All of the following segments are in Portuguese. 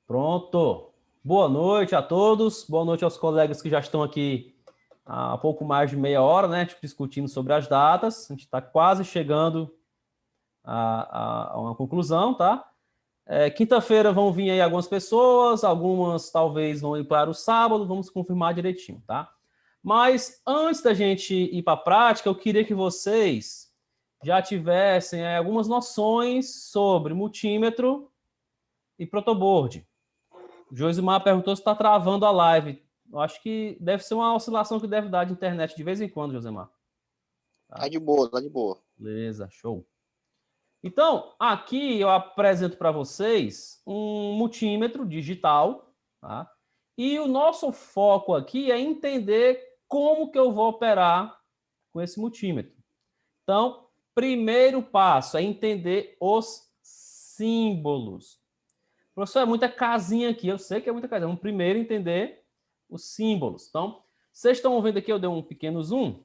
Pronto. Boa noite a todos. Boa noite aos colegas que já estão aqui há pouco mais de meia hora, né? Discutindo sobre as datas. A gente está quase chegando a uma conclusão, tá? Quinta-feira vão vir aí algumas pessoas, algumas talvez vão ir para o sábado, vamos confirmar direitinho, tá? Mas antes da gente ir para a prática, eu queria que vocês já tivessem algumas noções sobre multímetro e protoboard. O Josimar perguntou se está travando a live. Eu acho que deve ser uma oscilação que deve dar de internet de vez em quando, Josimar. Tá de boa, tá de boa. Beleza, show. Então, aqui eu apresento para vocês um multímetro digital, tá? E o nosso foco aqui é entender como que eu vou operar com esse multímetro. Então, primeiro passo é entender os símbolos. Professor, é muita casinha aqui, eu sei que é muita casinha. Vamos primeiro entender os símbolos. Então, vocês estão vendo aqui, eu dei um pequeno zoom.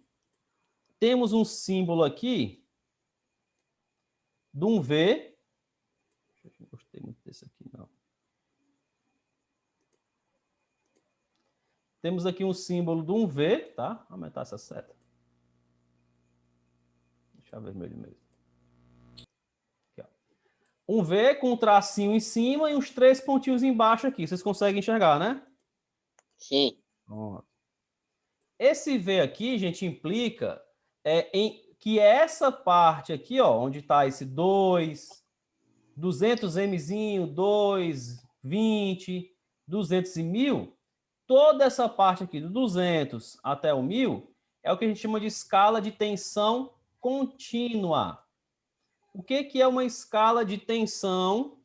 Temos um símbolo aqui de um V. Não gostei muito desse aqui, não. Temos aqui um símbolo de um V, tá? Vou aumentar essa seta. Deixa vermelho mesmo. Aqui, ó. Um V com um tracinho em cima e uns 3 pontinhos embaixo aqui. Vocês conseguem enxergar, né? Sim. Pronto. Esse V aqui, gente, implica que essa parte aqui, ó, onde está esse 200Mzinho, 2, 20, 200 e 1000, toda essa parte aqui, do 200 até o 1000, é o que a gente chama de escala de tensão contínua. O que é uma escala de tensão?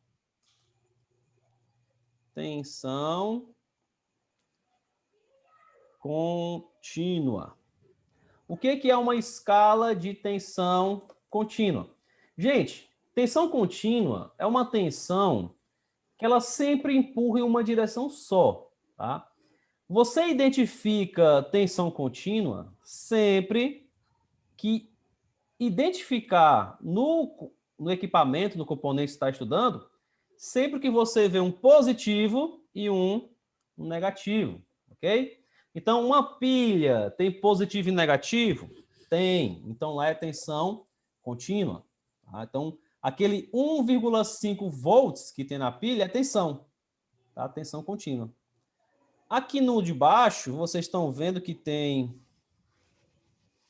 Tensão contínua. O que é uma escala de tensão contínua? Gente, tensão contínua é uma tensão que ela sempre empurra em uma direção só, tá? Você identifica tensão contínua sempre que identificar no equipamento, no componente que você está estudando, sempre que você vê um positivo e um negativo, ok? Então, uma pilha tem positivo e negativo? Tem. Então, lá é tensão contínua. Tá? Então, aquele 1,5 volts que tem na pilha é tensão. Tá? Tensão contínua. Aqui no de baixo, vocês estão vendo que tem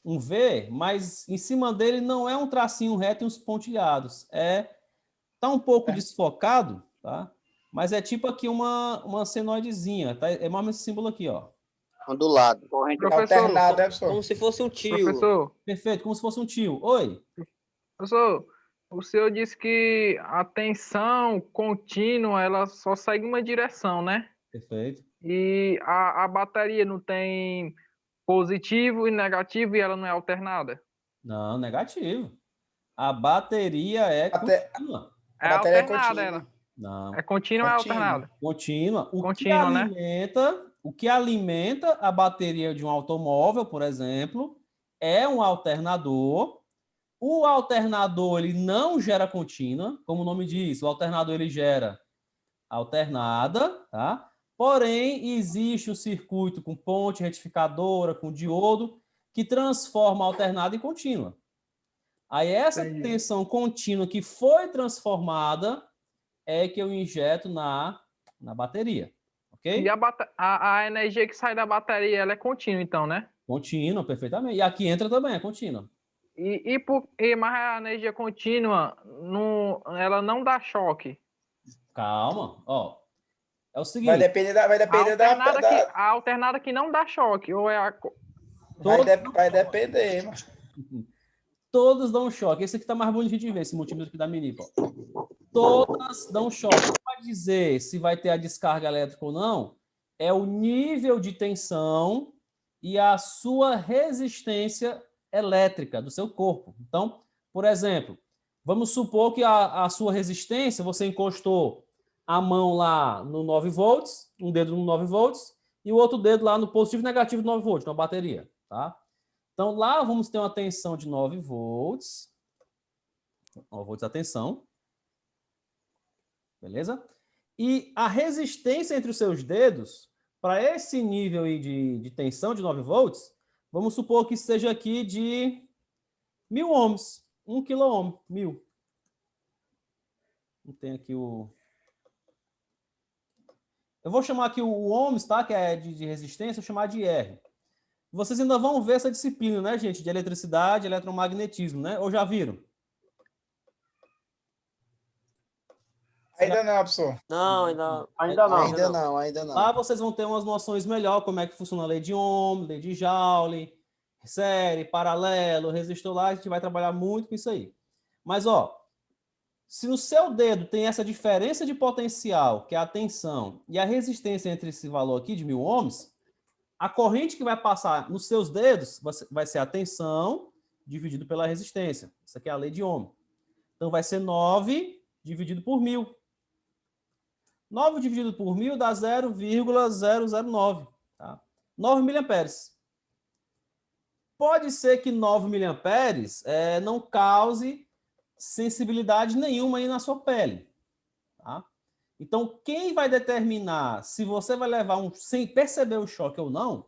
um V, mas em cima dele não é um tracinho reto e uns pontilhados. Tá um pouco desfocado, tá? Mas é tipo aqui uma senoidezinha, tá? É mais esse símbolo aqui, ó. Ondulado. Alternado, é, Como se fosse um tio. professor, Perfeito, como se fosse um tio. Oi? professor, o senhor disse que a tensão contínua, ela só segue uma direção, né? Perfeito. E a bateria não tem positivo e negativo e ela não é alternada? Não, negativo. A bateria é contínua. É A bateria é alternada contínua. ela. Não. É contínua ou é Contínua. alternada? Contínua. Contínua, né? O que alimenta a bateria de um automóvel, por exemplo, é um alternador. O alternador ele não gera contínua, como o nome diz, o alternador ele gera alternada, tá? Porém, existe um circuito com ponte retificadora, com diodo, que transforma a alternada em contínua. Aí essa Entendi. tensão contínua que foi transformada é que eu injeto na bateria, ok? E a energia que sai da bateria, ela é contínua, então, né? Contínua, perfeitamente. E aqui entra também, é contínua. Mas a energia contínua, ela não dá choque. Calma, ó. É o Vai seguinte, depender da. Vai depender A alternada que não dá choque, ou é a... Vai depender, mano. todas dão choque. Esse aqui tá mais bonitinho de ver, esse multímetro aqui da Minipa. Todas dão choque. Não pode dizer se vai ter a descarga elétrica ou não, é o nível de tensão e a sua resistência elétrica do seu corpo. Então, por exemplo, vamos supor que a sua resistência, você encostou a mão lá no 9 volts, um dedo no 9 volts, e o outro dedo lá no positivo e negativo de 9 volts, na bateria, tá? Então, lá vamos ter uma tensão de 9 volts. 9 volts a tensão. Beleza? E a resistência entre os seus dedos, para esse nível aí de tensão de 9 volts, vamos supor que seja aqui de 1000 ohms, 1 quiloohm, 1000. Não tem aqui o... Eu vou chamar aqui o ohms, tá? Que é de resistência, vou chamar de R. Vocês ainda vão ver essa disciplina, né, gente? De eletricidade, eletromagnetismo, né? Ou já viram? Ainda não, professor. Não, ainda não. Ainda não. Lá vocês vão ter umas noções melhor, como é que funciona a lei de Ohm, lei de Joule, série, paralelo, resistor lá, a gente vai trabalhar muito com isso aí. Mas, ó, se no seu dedo tem essa diferença de potencial, que é a tensão, e a resistência entre esse valor aqui de 1000 ohms, a corrente que vai passar nos seus dedos vai ser a tensão dividido pela resistência. Isso aqui é a lei de Ohm. Então, vai ser 9 dividido por 1000. 9 dividido por 1000 dá 0,009. Tá? 9 miliamperes. Pode ser que 9 miliamperes não cause sensibilidade nenhuma aí na sua pele. Tá? Então, quem vai determinar se você vai levar sem perceber o choque ou não,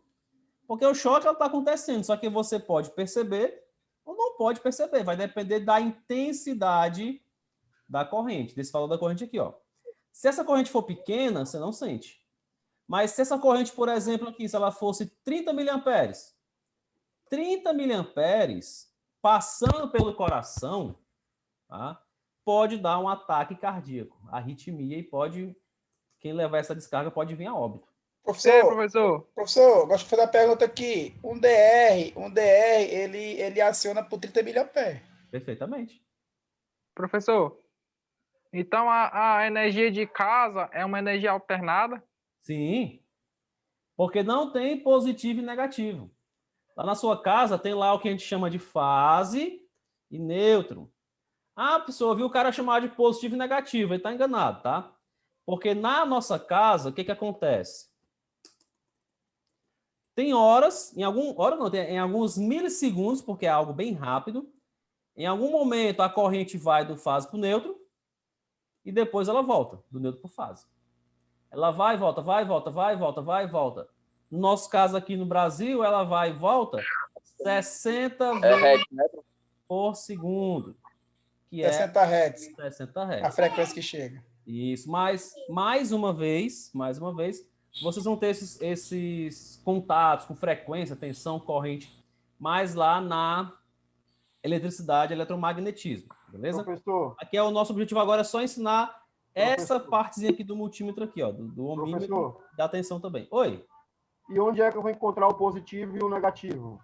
porque o choque está acontecendo, só que você pode perceber ou não pode perceber. Vai depender da intensidade da corrente, desse valor da corrente aqui, ó. Se essa corrente for pequena, você não sente. Mas se essa corrente, por exemplo, aqui, se ela fosse 30 miliamperes, 30 miliamperes passando pelo coração, tá? Pode dar um ataque cardíaco, arritmia, e quem levar essa descarga pode vir a óbito. Professor, gosto de fazer uma pergunta aqui. Um DR, ele aciona por 30 miliamperes. Perfeitamente. Professor, então a energia de casa é uma energia alternada? Sim, porque não tem positivo e negativo. Lá na sua casa tem lá o que a gente chama de fase e nêutron. Ah, pessoa, viu o cara chamar de positivo e negativo, ele está enganado, tá? Porque na nossa casa, o que acontece? Tem horas, em alguns milissegundos, porque é algo bem rápido, em algum momento a corrente vai do fase para o neutro e depois ela volta, do neutro para o fase. Ela vai e volta, vai e volta, vai e volta, vai e volta. No nosso caso aqui no Brasil, ela vai e volta 60 vezes por segundo. Que 60 Hz. 60 Hz. A frequência que chega. Isso, mas mais uma vez, vocês vão ter esses contatos com frequência, tensão, corrente, mais lá na eletricidade, eletromagnetismo, beleza? Professor. Aqui é o nosso objetivo agora, é só ensinar essa partezinha aqui do multímetro aqui, ó, do ohmímetro, da tensão também. Oi? E onde é que eu vou encontrar o positivo e o negativo?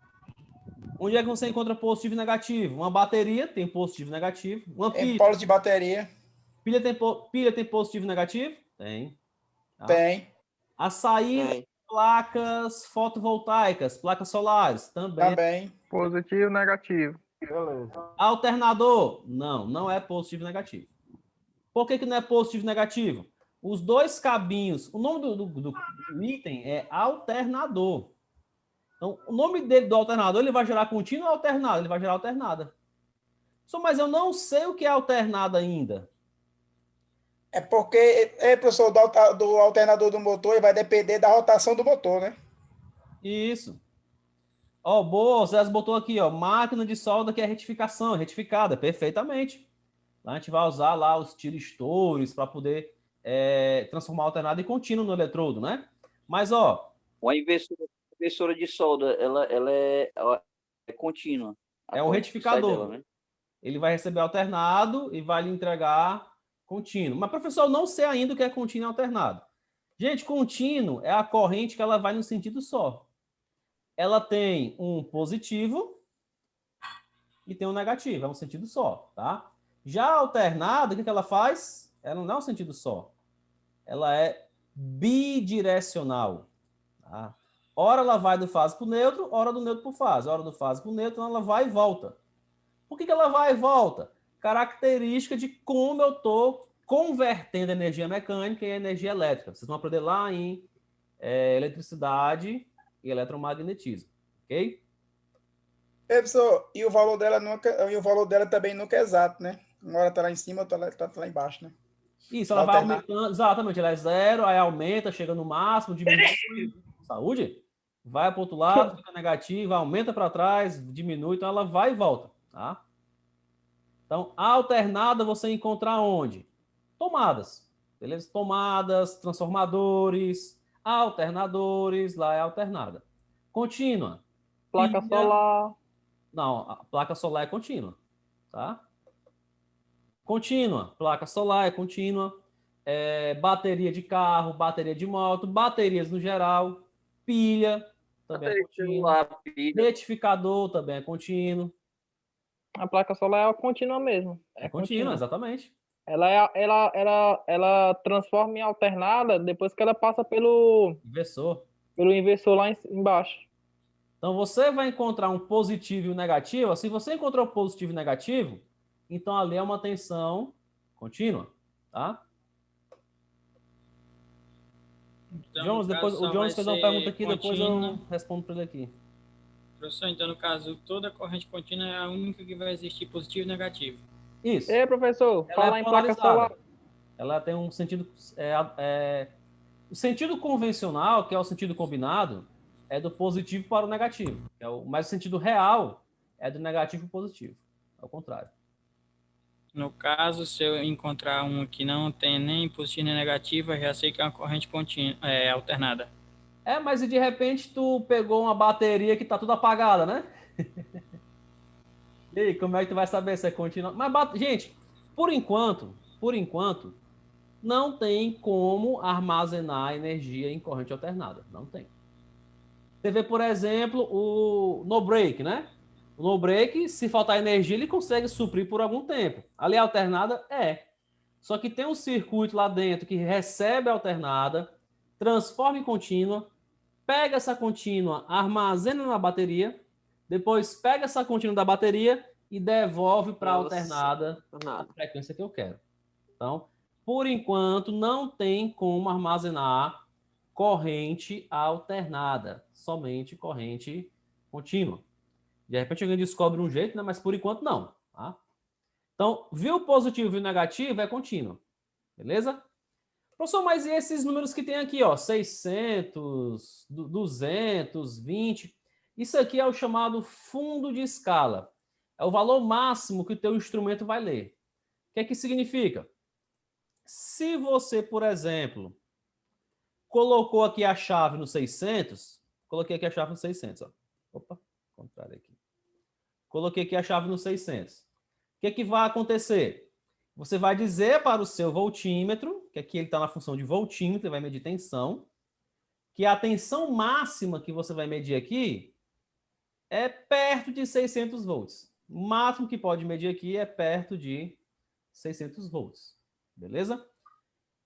Onde é que você encontra positivo e negativo? Uma bateria tem positivo e negativo. Uma pilha. Em polo de bateria. Pilha tem positivo e negativo? Tem. Tá? Tem. A saída de placas fotovoltaicas, placas solares, também. Positivo e negativo. Beleza. Alternador? Não é positivo e negativo. Por que não é positivo e negativo? Os dois cabinhos, o nome do item é alternador. Então, o nome dele do alternador, ele vai gerar contínuo ou alternado? Ele vai gerar alternada. Mas eu não sei o que é alternada ainda. É porque, professor, do alternador do motor, ele vai depender da rotação do motor, né? Isso. Ó, boa, o Zé botou aqui, ó, máquina de solda que é retificada, perfeitamente. Lá a gente vai usar lá os tiristores para poder transformar alternado em contínuo no eletrodo, né? Mas, ó... Uma impressora de solda, ela é contínua. É um retificador. Dela, né? Ele vai receber alternado e vai lhe entregar contínuo. Mas, professor, eu não sei ainda o que é contínuo e alternado. Gente, contínuo é a corrente que ela vai no sentido só. Ela tem um positivo e tem um negativo, é um sentido só, tá? Já a alternada, o que ela faz? Ela não é um sentido só. Ela é bidirecional. Tá? Ora ela vai do fase para o neutro, ora do neutro para o fase. Ora do fase para o neutro, ela vai e volta. Por que ela vai e volta? Característica de como eu estou convertendo energia mecânica em energia elétrica. Vocês vão aprender lá em eletricidade e eletromagnetismo, ok? Professor, e o valor dela também nunca é exato, né? Uma hora tá lá em cima, outra tá lá embaixo, né? Isso, ela vai aumentando, exatamente, ela é 0, aí aumenta, chega no máximo, diminui, saúde, vai para o outro lado, fica negativa, aumenta para trás, diminui, então ela vai e volta, tá? Então, a alternada você encontra onde? Tomadas, beleza? Tomadas, transformadores, alternadores, lá é alternada. Contínua. Placa solar. Não, a placa solar é contínua, tá? Contínua, placa solar é contínua, bateria de carro, bateria de moto, baterias no geral, pilha também é contínua, retificador também é contínuo. A placa solar é contínua mesmo. É contínua, exatamente. Ela transforma em alternada depois que ela passa pelo inversor lá embaixo. Então você vai encontrar um positivo e um negativo. Se você encontrou positivo e negativo, então ali é uma tensão contínua, tá? Então, Jones, depois, o Jones fez uma pergunta aqui, depois eu respondo para ele aqui. Professor, então no caso, toda corrente contínua é a única que vai existir positivo e negativo. Isso. Professor, falar em placa solar. Ela tem um sentido... o sentido convencional, que é o sentido combinado, é do positivo para o negativo. Mas o sentido real é do negativo para o positivo. É o contrário. No caso, se eu encontrar um que não tem nem positivo nem negativo, eu já sei que é uma corrente contínua, alternada. Mas e de repente tu pegou uma bateria que tá tudo apagada, né? E aí, como é que tu vai saber se é contínua? Mas, gente, por enquanto, não tem como armazenar energia em corrente alternada. Não tem. Você vê, por exemplo, o no break, né? O no break, se faltar energia, ele consegue suprir por algum tempo. Ali a alternada Só que tem um circuito lá dentro que recebe a alternada, transforma em contínua, pega essa contínua, armazena na bateria, depois pega essa contínua da bateria e devolve para a alternada a frequência que eu quero. Então, por enquanto, não tem como armazenar corrente alternada, somente corrente contínua. De repente alguém descobre um jeito, né? Mas por enquanto não. Tá? Então, viu o positivo e viu o negativo é contínuo. Beleza? Professor, mas e esses números que tem aqui, ó? 600, 220. Isso aqui é o chamado fundo de escala. É o valor máximo que o teu instrumento vai ler. O que significa? Se você, por exemplo, colocou aqui a chave no 600, coloquei aqui a chave no 600, ó. Opa, contrário aqui. Coloquei aqui a chave no 600. O que vai acontecer? Você vai dizer para o seu voltímetro, que aqui ele está na função de voltímetro, ele vai medir tensão, que a tensão máxima que você vai medir aqui é perto de 600 volts. O máximo que pode medir aqui é perto de 600 volts. Beleza?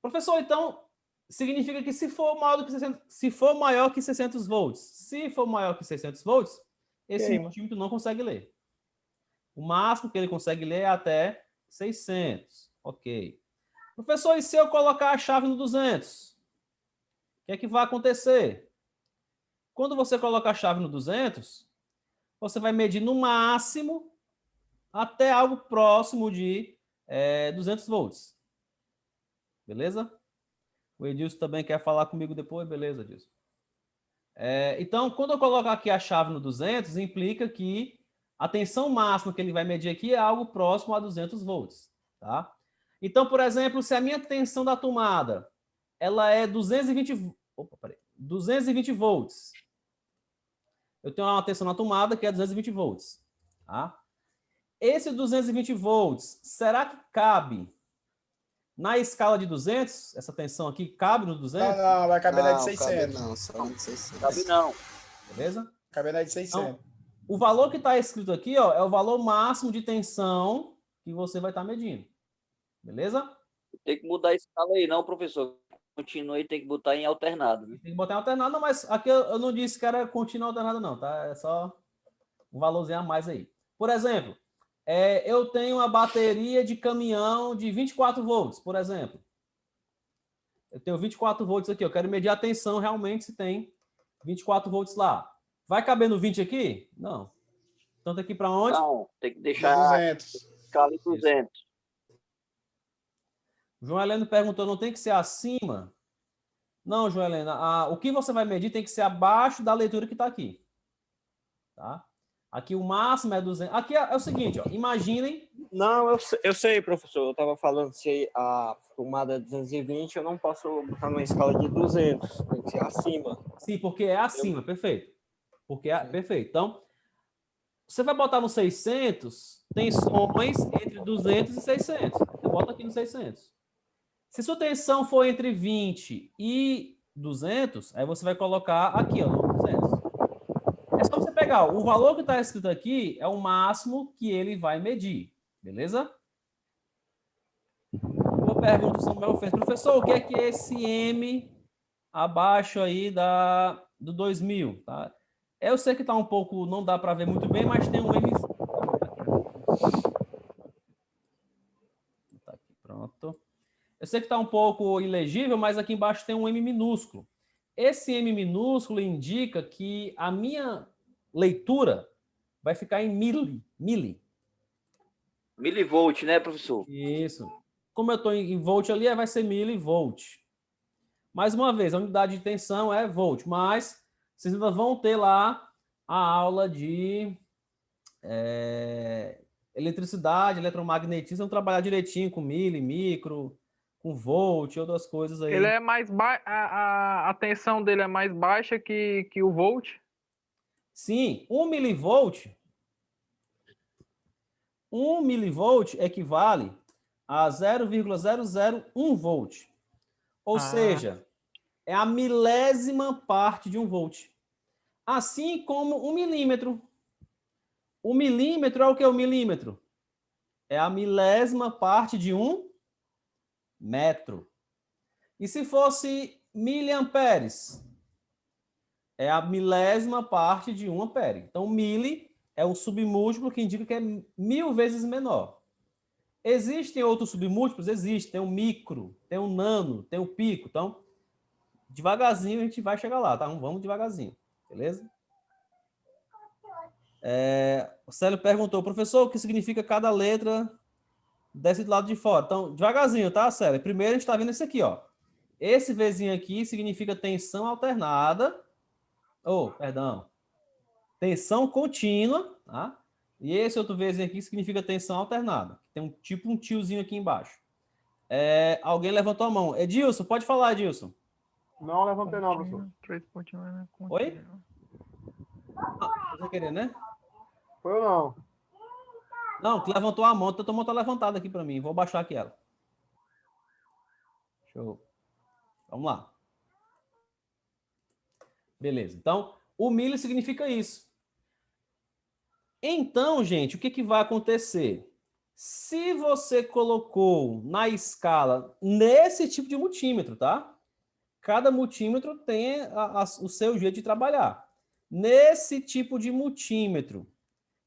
Professor, então, significa que se for maior que 600 volts, esse voltímetro não consegue ler. O máximo que ele consegue ler é até 600. Ok. Professor, e se eu colocar a chave no 200? O que vai acontecer? Quando você coloca a chave no 200, você vai medir no máximo até algo próximo de 200 volts. Beleza? O Edilson também quer falar comigo depois. Beleza, Edilson. Então, quando eu colocar aqui a chave no 200, implica que a tensão máxima que ele vai medir aqui é algo próximo a 200 volts. Tá? Então, por exemplo, se a minha tensão da tomada ela é 220 volts, eu tenho uma tensão na tomada que é 220 volts. Tá? Esse 220 volts, será que cabe na escala de 200? Essa tensão aqui cabe no 200? Não, vai caber na de 600. Cabe não, só de 600. Cabe não. Beleza? Cabe na de 600. Então, o valor que está escrito aqui, ó, é o valor máximo de tensão que você vai estar medindo. Beleza? Tem que mudar a escala aí, não, professor. Continue, tem que botar em alternado. Né? Tem que botar em alternado, não, mas aqui eu não disse que era contínua alternada, não, tá? É só um valorzinho a mais aí. Por exemplo, eu tenho uma bateria de caminhão de 24 volts, por exemplo. Eu tenho 24 volts aqui, eu quero medir a tensão realmente se tem 24 volts lá. Vai caber no 20 aqui? Não. Então tem que ir para onde? Não, tem que deixar 200. a escala em 200. João Helena perguntou, não tem que ser acima? Não, João Helena, o que você vai medir tem que ser abaixo da leitura que está aqui. Tá? Aqui o máximo é 200. Aqui é o seguinte, ó, imaginem. Não, eu sei, professor. Eu estava falando se a tomada é 220, eu não posso botar numa escala de 200. Tem que ser acima. Sim, porque é acima, perfeito. Porque é perfeito. Então, você vai botar no 600, tensões entre 200 e 600. Você bota aqui no 600. Se sua tensão for entre 20 e 200, aí você vai colocar aqui, ó, no 200. É só você pegar, o valor que está escrito aqui é o máximo que ele vai medir, beleza? Uma pergunta, Samuel fez, professor, o que é esse M abaixo aí do 2000, tá? Eu sei que está um pouco, não dá para ver muito bem, mas tem um M. Tá aqui, pronto. Eu sei que está um pouco ilegível, mas aqui embaixo tem um M minúsculo. Esse M minúsculo indica que a minha leitura vai ficar em milli. Milivolt, né, professor? Isso. Como eu estou em volt ali, vai ser milivolt. Mais uma vez, a unidade de tensão é volt, mas vocês ainda vão ter lá a aula de eletricidade, eletromagnetismo, vão trabalhar direitinho com milli, micro, com volt e outras coisas aí. Ele é mais a tensão dele é mais baixa que o volt? Sim, 1 milivolt equivale a 0,001 volt. Ou seja, é a milésima parte de um volt. Assim como 1 milímetro. O milímetro é o que é o milímetro? É a milésima parte de 1 metro. E se fosse miliamperes? É a milésima parte de 1 ampere. Então, mili é um submúltiplo que indica que é 1000 vezes menor. Existem outros submúltiplos? Existem. Tem o micro, tem o nano, tem o pico. Então, devagarzinho a gente vai chegar lá, tá? Vamos devagarzinho, beleza? O Célio perguntou, professor, o que significa cada letra desse do lado de fora? Então, devagarzinho, tá, Célio? Primeiro a gente está vendo esse aqui, ó. Esse Vzinho aqui significa tensão alternada. Perdão. Tensão contínua, tá? E esse outro Vzinho aqui significa tensão alternada. Tem um tiozinho aqui embaixo. Alguém levantou a mão. Edilson, pode falar, Edilson. Não levantei não, professor. Oi? Você querer, né? Foi eu não. Não, tu levantou a mão, tua mão tá levantada aqui para mim. Vou baixar aqui ela. Show. Vamos lá. Beleza. Então, o milli significa isso. Então, gente, o que vai acontecer? Se você colocou na escala nesse tipo de multímetro, tá? Cada multímetro tem o seu jeito de trabalhar. Nesse tipo de multímetro,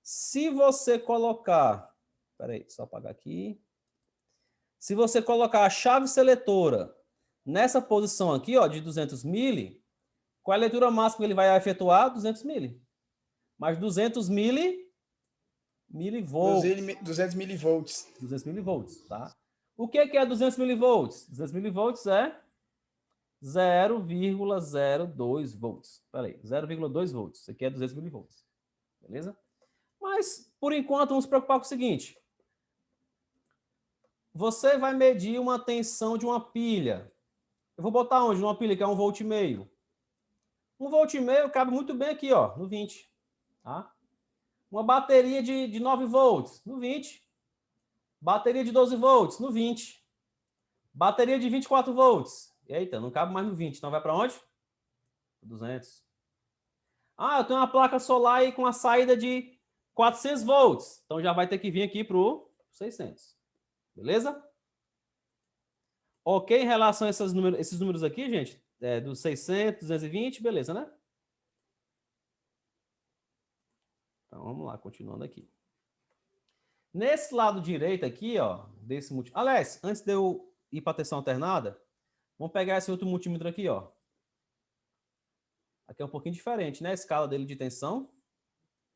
se você colocar... Peraí, só apagar aqui. Se você colocar a chave seletora nessa posição aqui, ó, de 200 milli, qual é a leitura máxima que ele vai efetuar? 200 milli. Mas 200 milivolts. 200 milivolts. 200 milivolts, tá? O que é 200 milivolts? 200 milivolts é 0,02 volts. Peraí, 0,2 volts. Isso aqui é 200 milivolts. Beleza? Mas, por enquanto, vamos se preocupar com o seguinte. Você vai medir uma tensão de uma pilha. Eu vou botar onde? Numa pilha que é 1,5 volt. 1,5 volt cabe muito bem aqui, ó, no 20. Tá? Uma bateria de 9 volts, no 20. Bateria de 12 volts, no 20. Bateria de 24 volts. Eita, não cabe mais no 20. Então vai para onde? 200. Eu tenho uma placa solar aí com a saída de 400 volts. Então já vai ter que vir aqui para o 600. Beleza? Ok em relação a esses números aqui, gente? Dos 600, 220, beleza, né? Então, vamos lá, continuando aqui. Nesse lado direito aqui, ó, desse multímetro... Aliás, antes de eu ir para a tensão alternada, vamos pegar esse outro multímetro aqui, ó. Aqui é um pouquinho diferente, né? A escala dele de tensão.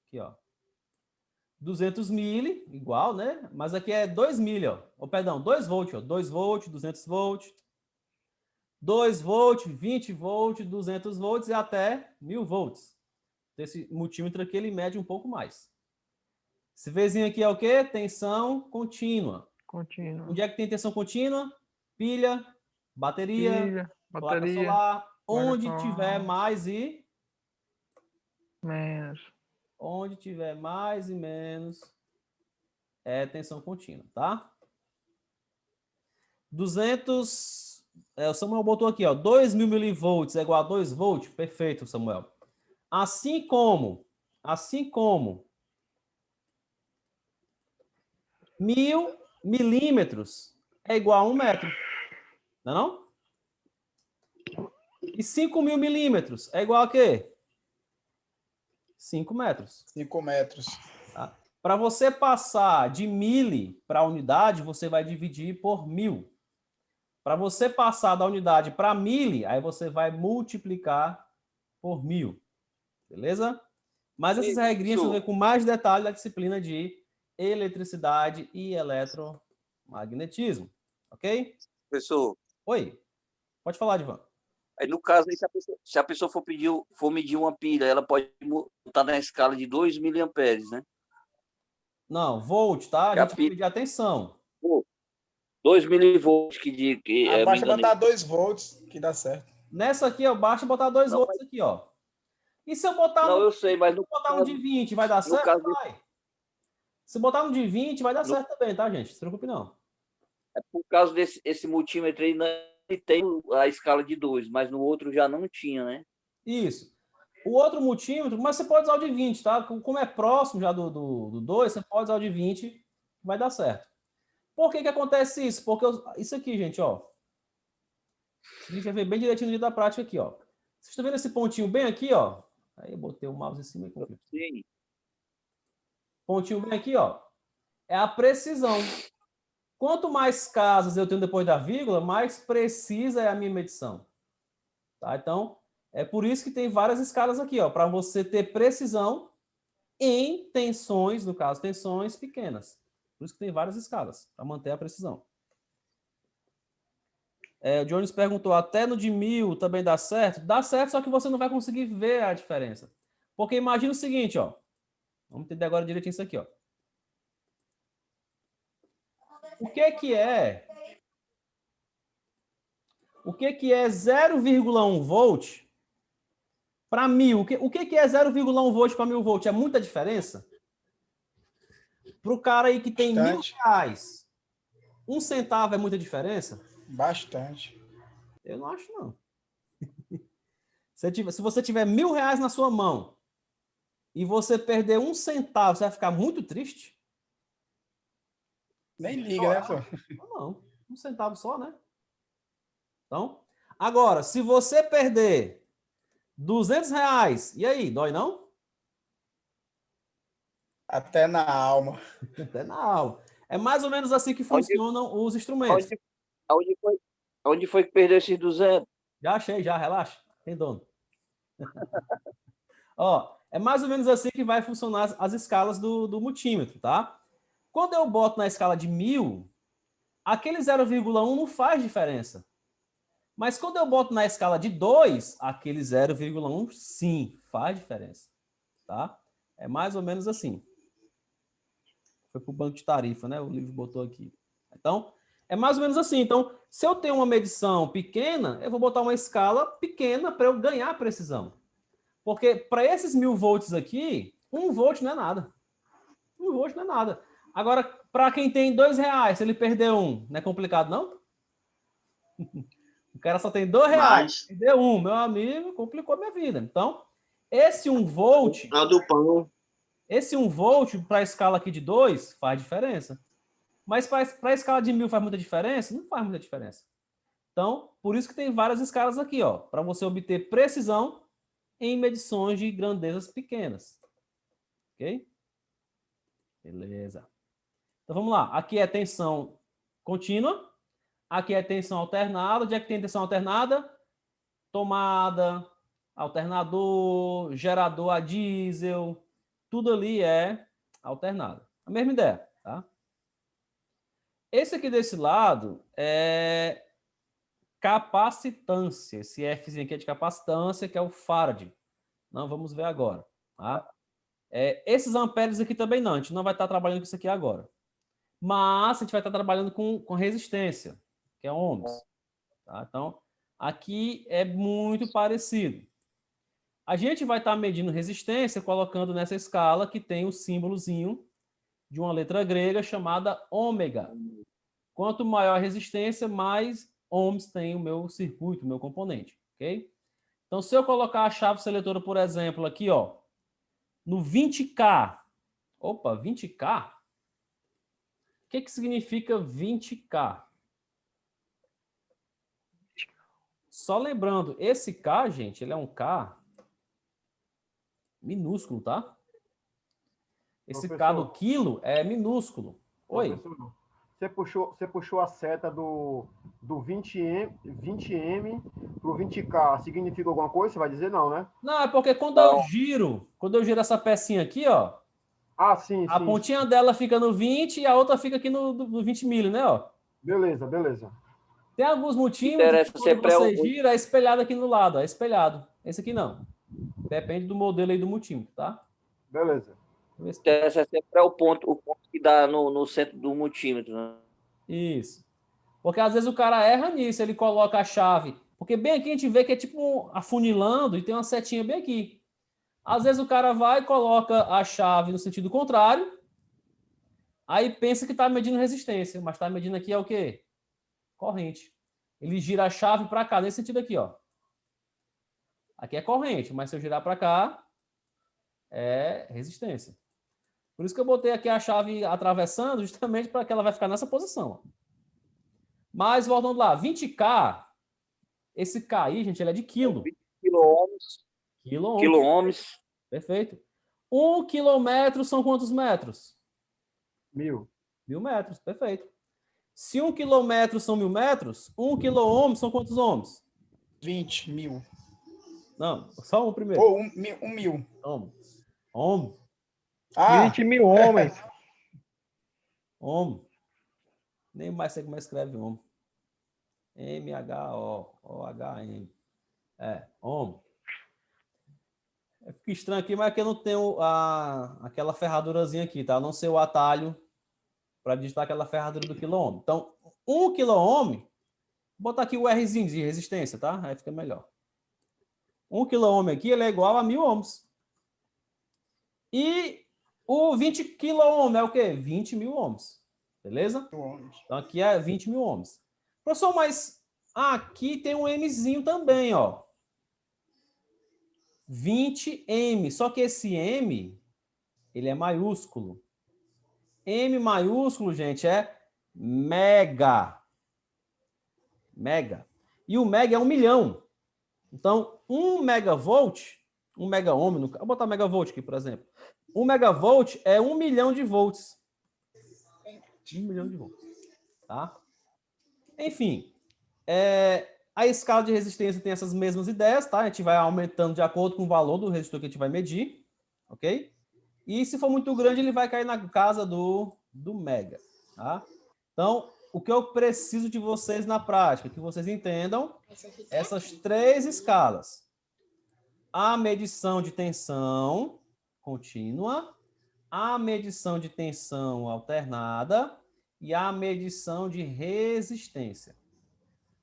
Aqui, ó. 200 mili, igual, né? Mas aqui é 2 mili, ó. Ou, perdão, 2 volts, ó. 2 volts, 200 volts. 2 volts, 20 volts, 200 volts e até 1000 volts. Esse multímetro aqui, ele mede um pouco mais. Esse Vzinho aqui é o quê? Tensão contínua. Contínua. Onde é que tem tensão contínua? Pilha, bateria, placa bateria, solar. Onde solar. tiver mais e... menos. Onde tiver mais e menos é tensão contínua, tá? 200... o Samuel botou aqui, ó. 2.000 milivolts é igual a 2 volts. Perfeito, Samuel. Assim como 1.000 milímetros é igual a 1 metro. Não é não? E 5.000 milímetros é igual a quê? 5 metros. 5 metros. Tá? Para você passar de mili para a unidade, você vai dividir por 1.000. Para você passar da unidade para mili, aí você vai multiplicar por 1.000. Beleza? Mas essas regrinhas você vê com mais detalhe da disciplina de eletricidade e eletromagnetismo. Ok? Professor. Oi. Pode falar, Divan. Aí, no caso, se a pessoa for medir uma pilha, ela pode estar na escala de 2 miliamperes, né? Não, volt, tá? A gente vai medir a tensão. 2 milivolts que basta botar 2 volts que dá certo. Nessa aqui, ó, basta botar 2 volts aqui, ó. E se eu botar eu sei, mas botar um de 20, vai dar certo? Vai. Se botar um de 20, vai dar certo também, tá, gente? Não se preocupe, não. É por causa desse multímetro aí, ele tem a escala de 2, mas no outro já não tinha, né? Isso. O outro multímetro, mas você pode usar o de 20, tá? Como é próximo já do 2, você pode usar o de 20, vai dar certo. Por que acontece isso? Porque isso aqui, gente, ó. A gente vai ver bem direitinho no dia da prática aqui, ó. Vocês estão vendo esse pontinho bem aqui, ó? Aí eu botei o mouse em cima e complicou. Sim. Pontinho bem aqui, ó. É a precisão. Quanto mais casas eu tenho depois da vírgula, mais precisa é a minha medição. Tá? Então, é por isso que tem várias escalas aqui, ó, para você ter precisão em tensões, no caso, tensões pequenas. Por isso que tem várias escalas, para manter a precisão. O Jones perguntou, até no de 1000 também dá certo? Dá certo, só que você não vai conseguir ver a diferença. Porque imagina o seguinte, ó. Vamos entender agora direitinho isso aqui, ó. O que é 0,1 volt para 1000? O que é 0,1 volt para 1000 volts? É muita diferença? Para o cara aí que tem R$1.000, 1 centavo é muita diferença? Bastante. Eu não acho, não. Se você tiver R$1.000 na sua mão e você perder 1 centavo, você vai ficar muito triste? Nem liga, né, pô? Não, 1 centavo só, né? Então, agora, se você perder R$200, e aí, dói não? Até na alma. Até na alma. É mais ou menos assim que funcionam os instrumentos. Onde foi que perdeu esses 200? Já achei, já, relaxa. Tem dono. Ó, é mais ou menos assim que vai funcionar as escalas do multímetro, tá? Quando eu boto na escala de 1000, aquele 0,1 não faz diferença. Mas quando eu boto na escala de 2, aquele 0,1 sim faz diferença, tá? É mais ou menos assim. Foi para o banco de tarifa, né? O livro botou aqui. Então, é mais ou menos assim. Então, se eu tenho uma medição pequena, eu vou botar uma escala pequena para eu ganhar precisão. Porque para esses 1000 volts aqui, 1 volt não é nada. 1 volt não é nada. Agora, para quem tem R$2, se ele perder 1, não é complicado, não? O cara só tem R$2, perdeu 1, meu amigo, complicou a minha vida. Então, esse 1 volt... Esse 1 volt para a escala aqui de 2 faz diferença. Mas para a escala de 1000 faz muita diferença? Não faz muita diferença. Então, por isso que tem várias escalas aqui, ó, para você obter precisão em medições de grandezas pequenas. Ok? Beleza. Então, vamos lá. Aqui é tensão contínua. Aqui é tensão alternada. Onde é que tem tensão alternada? Tomada, alternador, gerador a diesel. Tudo ali é alternada. A mesma ideia, tá? Esse aqui desse lado é capacitância. Esse Fzinho aqui é de capacitância, que é o farad. Não vamos ver agora, tá? Esses amperes aqui também não. A gente não vai estar trabalhando com isso aqui agora. Mas a gente vai estar trabalhando com resistência, que é ohms. Tá? Então, aqui é muito parecido. A gente vai estar medindo resistência colocando nessa escala que tem o símbolozinho de uma letra grega chamada ômega. Quanto maior a resistência, mais ohms tem o meu circuito, o meu componente. Ok? Então, se eu colocar a chave seletora, por exemplo, aqui, ó, no 20K. Opa, 20K? O que significa 20K? Só lembrando, esse K, gente, ele é um K minúsculo, tá? Esse Professor, K do quilo é minúsculo. Oi? Você puxou a seta do 20M para o 20K. Significa alguma coisa? Você vai dizer não, né? Não, é porque quando eu giro essa pecinha aqui, ó. Ah, sim, a pontinha dela fica no 20 e a outra fica aqui no 20 milho, né, ó? Beleza, beleza. Tem alguns multímetros que quando você gira, é espelhado aqui no lado, ó, é espelhado. Esse aqui não. Depende do modelo aí do multímetro, tá? Beleza. Esse é sempre o ponto que dá no centro do multímetro, né? Isso. Porque às vezes o cara erra nisso, ele coloca a chave. Porque bem aqui a gente vê que é tipo afunilando e tem uma setinha bem aqui. Às vezes o cara vai e coloca a chave no sentido contrário, aí pensa que está medindo resistência, mas está medindo aqui é o quê? Corrente. Ele gira a chave para cá, nesse sentido aqui, ó. Aqui é corrente, mas se eu girar para cá, é resistência. Por isso que eu botei aqui a chave atravessando, justamente para que ela vai ficar nessa posição. Ó. Mas, voltando lá, 20K, esse K aí, gente, ele é de quilo. 20 quilômetros. Quilômetros. Perfeito. 1 quilômetro são quantos metros? 1000. 1000 metros, perfeito. Se 1 quilômetro são 1000 metros, 1 quilômetro são quantos ohms? 20 mil. Não, só um primeiro. Ou 1 mil. Ohm. 20 mil homens. Ohm. Nem mais sei como escreve ohm. M-H-O-O-H-M. Ohm. Fica estranho aqui, mas aqui eu não tenho aquela ferradurazinha aqui, tá? Eu não sei o atalho para digitar aquela ferradura do quiloohm. Então, 1 quiloohm, vou botar aqui o Rzinho de resistência, tá? Aí fica melhor. 1 quiloohm aqui, ele é igual a 1000 ohms. E o 20 quiloohm é o quê? 20 mil ohms. Beleza? Então, aqui é 20 mil ohms. Professor, mas aqui tem um Mzinho também, ó. 20M. Só que esse M, ele é maiúsculo. M maiúsculo, gente, é mega. Mega. E o mega é 1 milhão. Então, 1 megavolt, 1 mega ohm, vou botar megavolt aqui, por exemplo. 1 megavolt é 1 milhão de volts. 1 milhão de volts. Tá? Enfim, a escala de resistência tem essas mesmas ideias, tá? A gente vai aumentando de acordo com o valor do resistor que a gente vai medir, ok? E se for muito grande, ele vai cair na casa do mega, tá? Então, o que eu preciso de vocês na prática, que vocês entendam essas 3 escalas. A medição de tensão contínua, a medição de tensão alternada e a medição de resistência.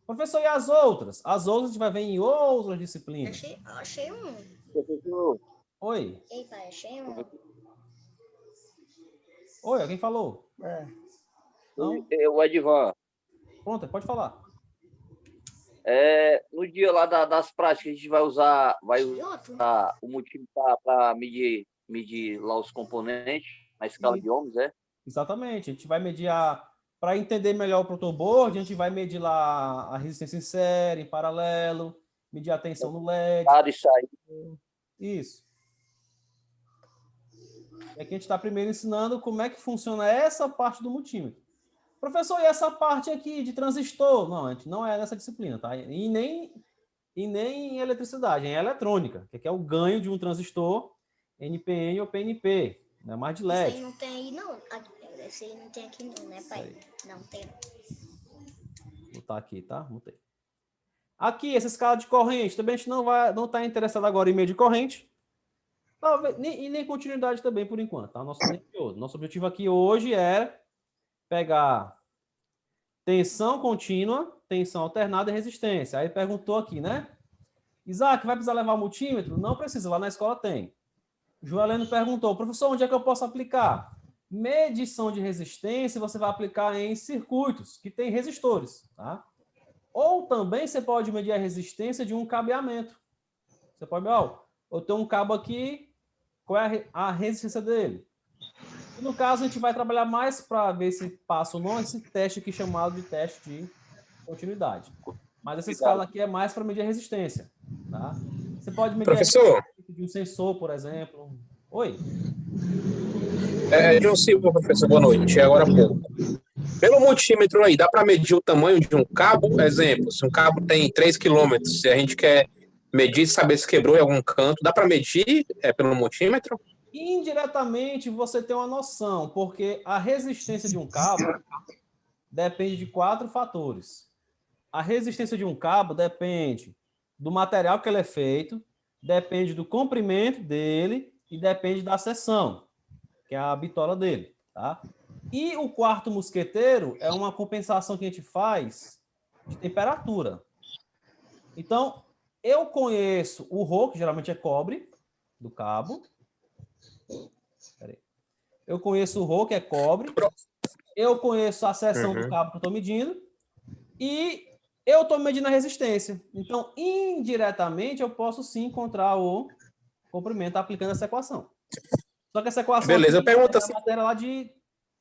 Professor, e as outras? As outras a gente vai ver em outras disciplinas. Achei um. Professor. Oi. Ei, pai, achei um. Oi, alguém falou? Não? O Edvan. Pronto, pode falar. No dia lá das práticas, a gente vai usar o multímetro para medir lá os componentes na escala de ohms, Exatamente. A gente vai medir para entender melhor o protoboard, a gente vai medir lá a resistência em série, em paralelo, medir a tensão no LED. Isso. E aqui a gente está primeiro ensinando como é que funciona essa parte do multímetro. Professor, e essa parte aqui de transistor? Não, a gente não é nessa disciplina, tá? E nem em eletricidade, em eletrônica, que é o ganho de um transistor NPN ou PNP. Não é mais de Isso aí LED. não tem aí, não. Esse aí não tem aqui, não, né, pai? Não tem. Vou botar aqui, tá? Botei. Aqui, essa escala de corrente. Também a gente não está interessado agora em meio de corrente. Talvez, nem continuidade também, por enquanto. Tá? Nosso objetivo aqui hoje é pegar tensão contínua, tensão alternada e resistência. Aí perguntou aqui, né? Isaac, vai precisar levar o multímetro? Não precisa, lá na escola tem. Joeleno perguntou, professor, onde é que eu posso aplicar? Medição de resistência você vai aplicar em circuitos que tem resistores, tá? Ou também você pode medir a resistência de um cabeamento. Você pode ver, ó, eu tenho um cabo aqui, qual é a resistência dele? E no caso, a gente vai trabalhar mais para ver se passa ou não esse teste aqui chamado de teste de continuidade. Mas essa escala aqui é mais para medir a resistência, tá? Você pode medir Professor, a resistência de um sensor, por exemplo. Oi? João Silva, professor, boa noite. Agora há pouco. Pelo multímetro aí, dá para medir o tamanho de um cabo? Exemplo, se um cabo tem 3 km, se a gente quer medir, saber se quebrou em algum canto, dá para medir pelo multímetro? Indiretamente, você tem uma noção, porque a resistência de um cabo depende de 4 fatores. A resistência de um cabo depende do material que ele é feito, depende do comprimento dele e depende da seção, que é a bitola dele, tá? E o quarto mosqueteiro é uma compensação que a gente faz de temperatura. Então, eu conheço o Rho, que geralmente é cobre, do cabo. Eu conheço o Rho, que é cobre. Eu conheço a seção do cabo que eu estou medindo. E eu estou medindo a resistência. Então, indiretamente, eu posso sim encontrar o comprimento aplicando essa equação. Só que essa equação beleza, pergunta é a matéria lá de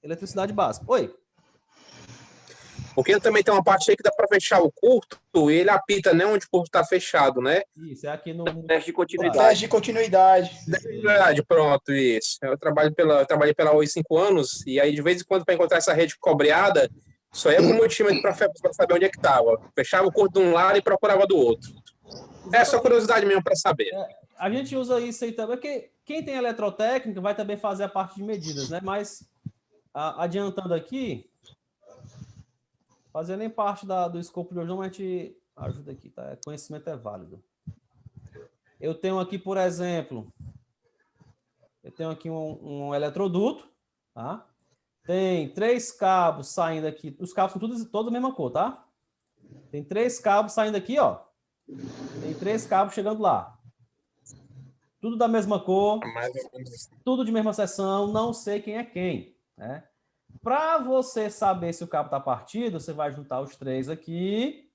eletricidade básica. Oi? Porque também tem uma parte aí que dá para fechar o curto e ele apita nem onde o curto está fechado, né? Isso, é aqui no... Teste de continuidade. Teste de continuidade. Verdade, pronto, isso. Eu trabalhei pela Oi 5 anos e aí de vez em quando para encontrar essa rede cobreada, só ia com o multímetro para saber onde é que estava. Fechava o curto de um lado e procurava do outro. É só curiosidade mesmo para saber. A gente usa isso aí também, porque quem tem eletrotécnica vai também fazer a parte de medidas, né? Mas, adiantando aqui, fazer nem parte do escopo de hoje, não, mas a gente ajuda aqui, tá? Conhecimento é válido. Eu tenho aqui, por exemplo, um eletroduto, tá? Tem 3 cabos saindo aqui, os cabos são todos da mesma cor, tá? Tem 3 cabos saindo aqui, ó. Tem 3 cabos chegando lá. Tudo da mesma cor, tudo de mesma seção, não sei quem é quem, né? Para você saber se o cabo está partido, você vai juntar os 3 aqui,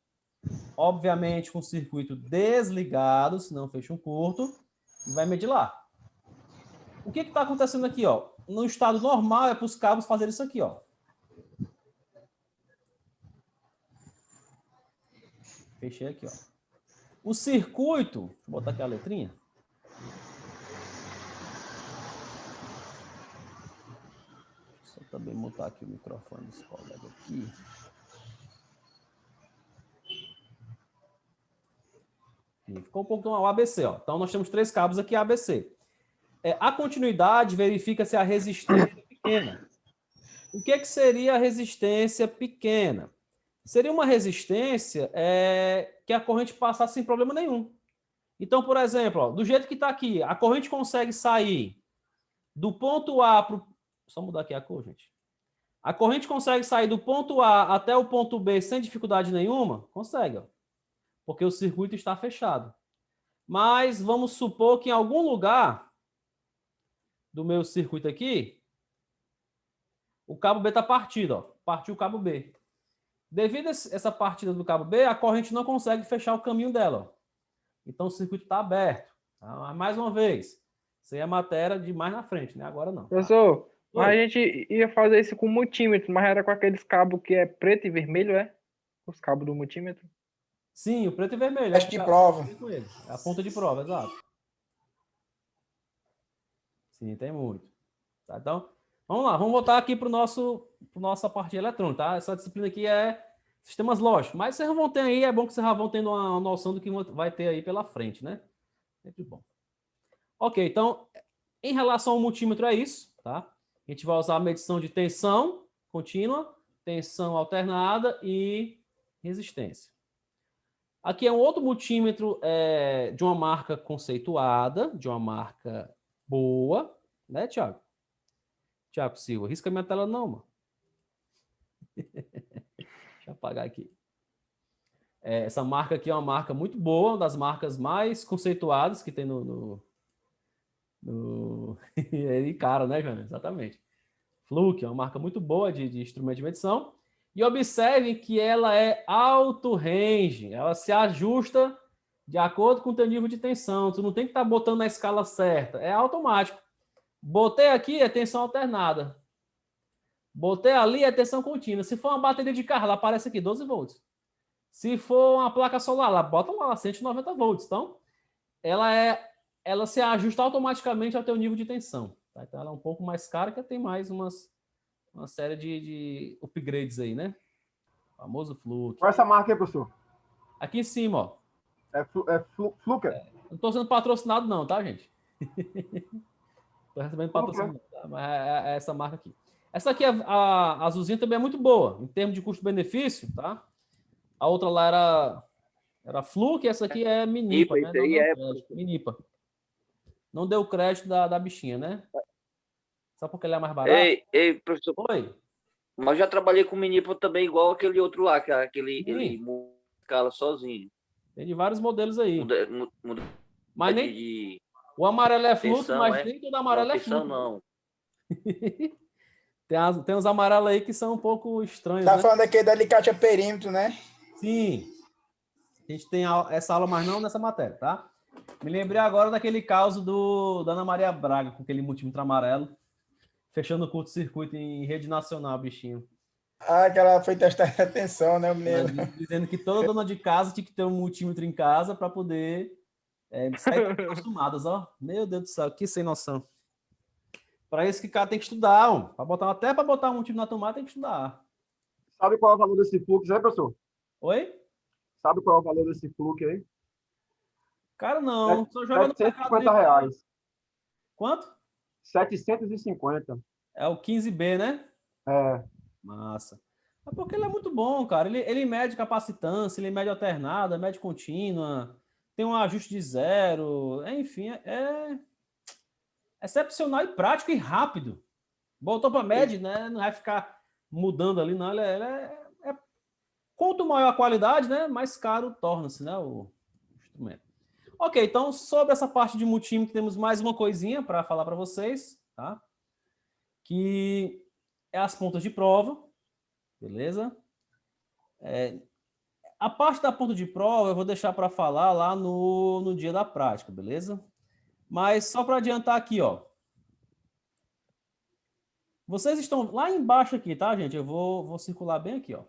obviamente com o circuito desligado, senão fecha um curto, e vai medir lá. O que está acontecendo aqui, ó? No estado normal é para os cabos fazerem isso aqui, ó. Fechei aqui, ó. O circuito, deixa eu botar aqui a letrinha. Deixa eu também mutar aqui o microfone dos colegas aqui. Ficou um pouco o ABC, ó. Então nós temos 3 cabos aqui ABC. A continuidade verifica se a resistência é pequena. O que seria a resistência pequena? Seria uma resistência que a corrente passasse sem problema nenhum. Então, por exemplo, ó, do jeito que está aqui, a corrente consegue sair do ponto A para o... Só mudar aqui a cor, gente. A corrente consegue sair do ponto A até o ponto B sem dificuldade nenhuma? Consegue, ó, porque o circuito está fechado. Mas vamos supor que em algum lugar do meu circuito aqui, o cabo B está partido, ó. Partiu o cabo B. Devido a essa partida do cabo B, a corrente não consegue fechar o caminho dela, ó. Então o circuito está aberto. Tá? Mais uma vez, isso aí é matéria de mais na frente, né? Agora não. Professor, mas a gente ia fazer isso com multímetro, mas era com aqueles cabos que é preto e vermelho, é? Os cabos do multímetro? Sim, o preto e vermelho. Teste de prova. A ponta de prova, exato. Sim, tem muito. Tá, então, vamos lá, vamos voltar aqui para nossa parte eletrônica, tá? Essa disciplina aqui é sistemas lógicos, mas vocês vão ter aí, é bom que vocês já vão tendo uma noção do que vai ter aí pela frente, né? Sempre bom. Ok, então, em relação ao multímetro é isso. tá? A gente vai usar a medição de tensão contínua, tensão alternada e resistência. Aqui é um outro multímetro de uma marca conceituada, de uma marca boa, né, Thiago? Thiago Silva, risca minha tela não, mano. Deixa eu apagar aqui. Essa marca aqui é uma marca muito boa, uma das marcas mais conceituadas que tem e cara, né, Jana? Exatamente. Fluke é uma marca muito boa de instrumento de medição. E observem que ela é auto-range. Ela se ajusta de acordo com o teu nível de tensão. Tu não tem que estar botando na escala certa. É automático. Botei aqui, é tensão alternada. Botei ali, é tensão contínua. Se for uma bateria de carro, ela aparece aqui, 12 volts. Se for uma placa solar, ela bota lá, 190 volts. Então, ela se ajusta automaticamente ao teu nível de tensão. Tá? Então, ela é um pouco mais cara, que tem mais uma série de upgrades aí, né? O famoso Fluke. Qual é essa marca aí, professor? Aqui em cima, ó. Fluke? Não estou sendo patrocinado não, tá, gente? Estou recebendo patrocínio, tá? Mas é essa marca aqui. Essa aqui, a azulzinha, também é muito boa, em termos de custo-benefício, tá? A outra lá era Fluke, essa aqui é Minipa, né? Minipa. Não deu crédito da bichinha, né? Só porque ele é mais barato. Ei, professor. Oi. Mas eu já trabalhei com Minipa também, igual aquele outro lá, que ele escala sozinho. Tem de vários modelos aí. Mas nem... O amarelo é Fluke, mas nem todo amarelo é Fluke. Não. Tem uns amarelos aí que são um pouco estranhos. Tá falando aqui da alicate a perímetro, né? Sim. A gente tem essa aula, mas não nessa matéria, tá? Me lembrei agora daquele caso da Ana Maria Braga, com aquele multímetro amarelo, fechando o curto-circuito em rede nacional, bichinho. Ah, que ela foi testar a tensão, né, menino? Dizendo que toda dona de casa tinha que ter um multímetro em casa para poder sair acostumadas, ó. Meu Deus do céu, que sem noção. Para isso que o cara tem que estudar, até para botar um multímetro na tomada tem que estudar. Sabe qual é o valor desse Fluke aí, professor? Oi? Sabe qual é o valor desse Fluke aí? Cara, não. Só joga no R$750. Quanto? 750. É o 15B, né? É. Massa. É porque ele é muito bom, cara. Ele mede capacitância, ele mede alternada, mede contínua, tem um ajuste de zero. Enfim, é excepcional e prático e rápido. Botou para média, né? Não vai ficar mudando ali, não. Quanto maior a qualidade, né? Mais caro torna-se, né? O instrumento. Ok, então sobre essa parte de multímetro temos mais uma coisinha para falar para vocês, tá? Que é as pontas de prova, beleza? A parte da ponta de prova eu vou deixar para falar lá no dia da prática, beleza? Mas só para adiantar aqui, ó. Vocês estão lá embaixo aqui, tá, gente? Eu vou circular bem aqui, ó.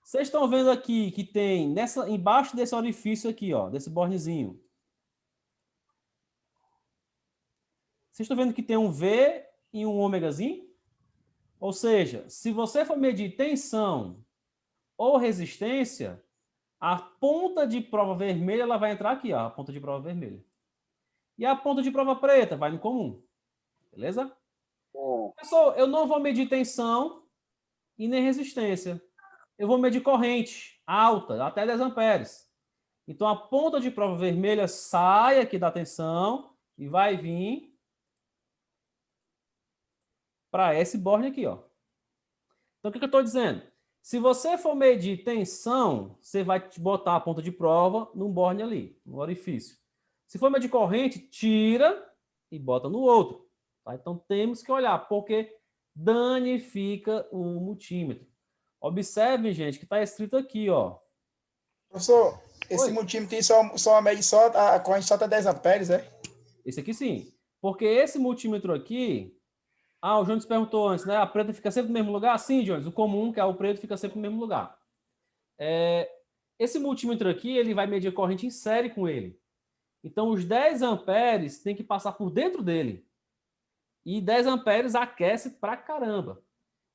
Vocês estão vendo aqui que tem embaixo desse orifício aqui, ó, desse bornezinho. Vocês estão vendo que tem um V e um ômegazinho? Ou seja, se você for medir tensão ou resistência, a ponta de prova vermelha ela vai entrar aqui, ó, a ponta de prova vermelha. E a ponta de prova preta vai no comum. Beleza? Pessoal, eu não vou medir tensão e nem resistência. Eu vou medir corrente alta, até 10 amperes. Então, a ponta de prova vermelha sai aqui da tensão e vai vir para esse borne aqui, ó. Então, o que eu estou dizendo? Se você for medir tensão, você vai botar a ponta de prova num borne ali, no orifício. Se for medir corrente, tira e bota no outro. Tá? Então, temos que olhar, porque danifica o multímetro. Observem, gente, que está escrito aqui, ó. Professor, esse multímetro tem só mede só a corrente só até 10 amperes, é? Esse aqui sim. Porque esse multímetro aqui... o Jones perguntou antes, né? A preta fica sempre no mesmo lugar? Sim, Jones. O comum, que é o preto, fica sempre no mesmo lugar. Esse multímetro aqui, ele vai medir a corrente em série com ele. Então, os 10 amperes tem que passar por dentro dele. E 10 amperes aquece pra caramba.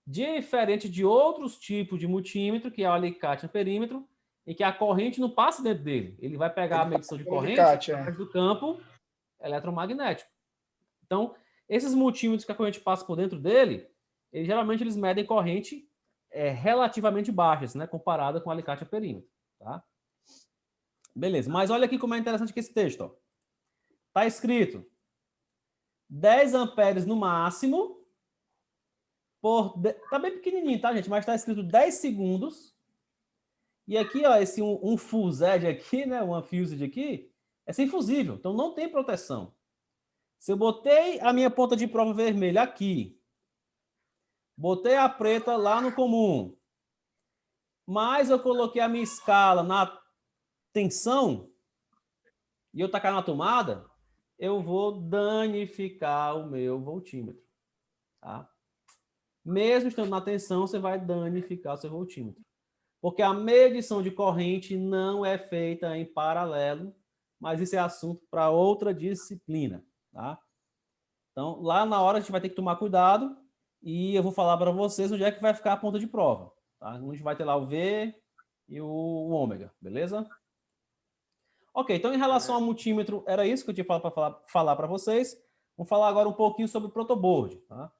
Diferente de outros tipos de multímetro, que é o alicate no perímetro, em que a corrente não passa dentro dele. Ele vai pegar a medição de corrente através do campo eletromagnético. Então, Esses multímetros que a corrente passa por dentro dele, geralmente eles medem corrente relativamente baixas, né? Comparada com o alicate a perímetro, tá? Beleza, mas olha aqui como é interessante que esse texto, ó. Tá escrito 10 amperes no máximo tá bem pequenininho, tá, gente? Mas tá escrito 10 segundos. E aqui, ó, esse um fused aqui, né? Uma fused aqui, é sem fusível, então não tem proteção. Se eu botei a minha ponta de prova vermelha aqui, botei a preta lá no comum, mas eu coloquei a minha escala na tensão e eu tacar na tomada, eu vou danificar o meu voltímetro, tá? Mesmo estando na tensão, você vai danificar o seu voltímetro. Porque a medição de corrente não é feita em paralelo, mas isso é assunto para outra disciplina, tá? Então, lá na hora a gente vai ter que tomar cuidado e eu vou falar para vocês onde é que vai ficar a ponta de prova, tá? Onde vai ter lá o V e o ômega, beleza? Ok, então em relação ao multímetro, era isso que eu tinha para falar para vocês. Vamos falar agora um pouquinho sobre o protoboard, tá?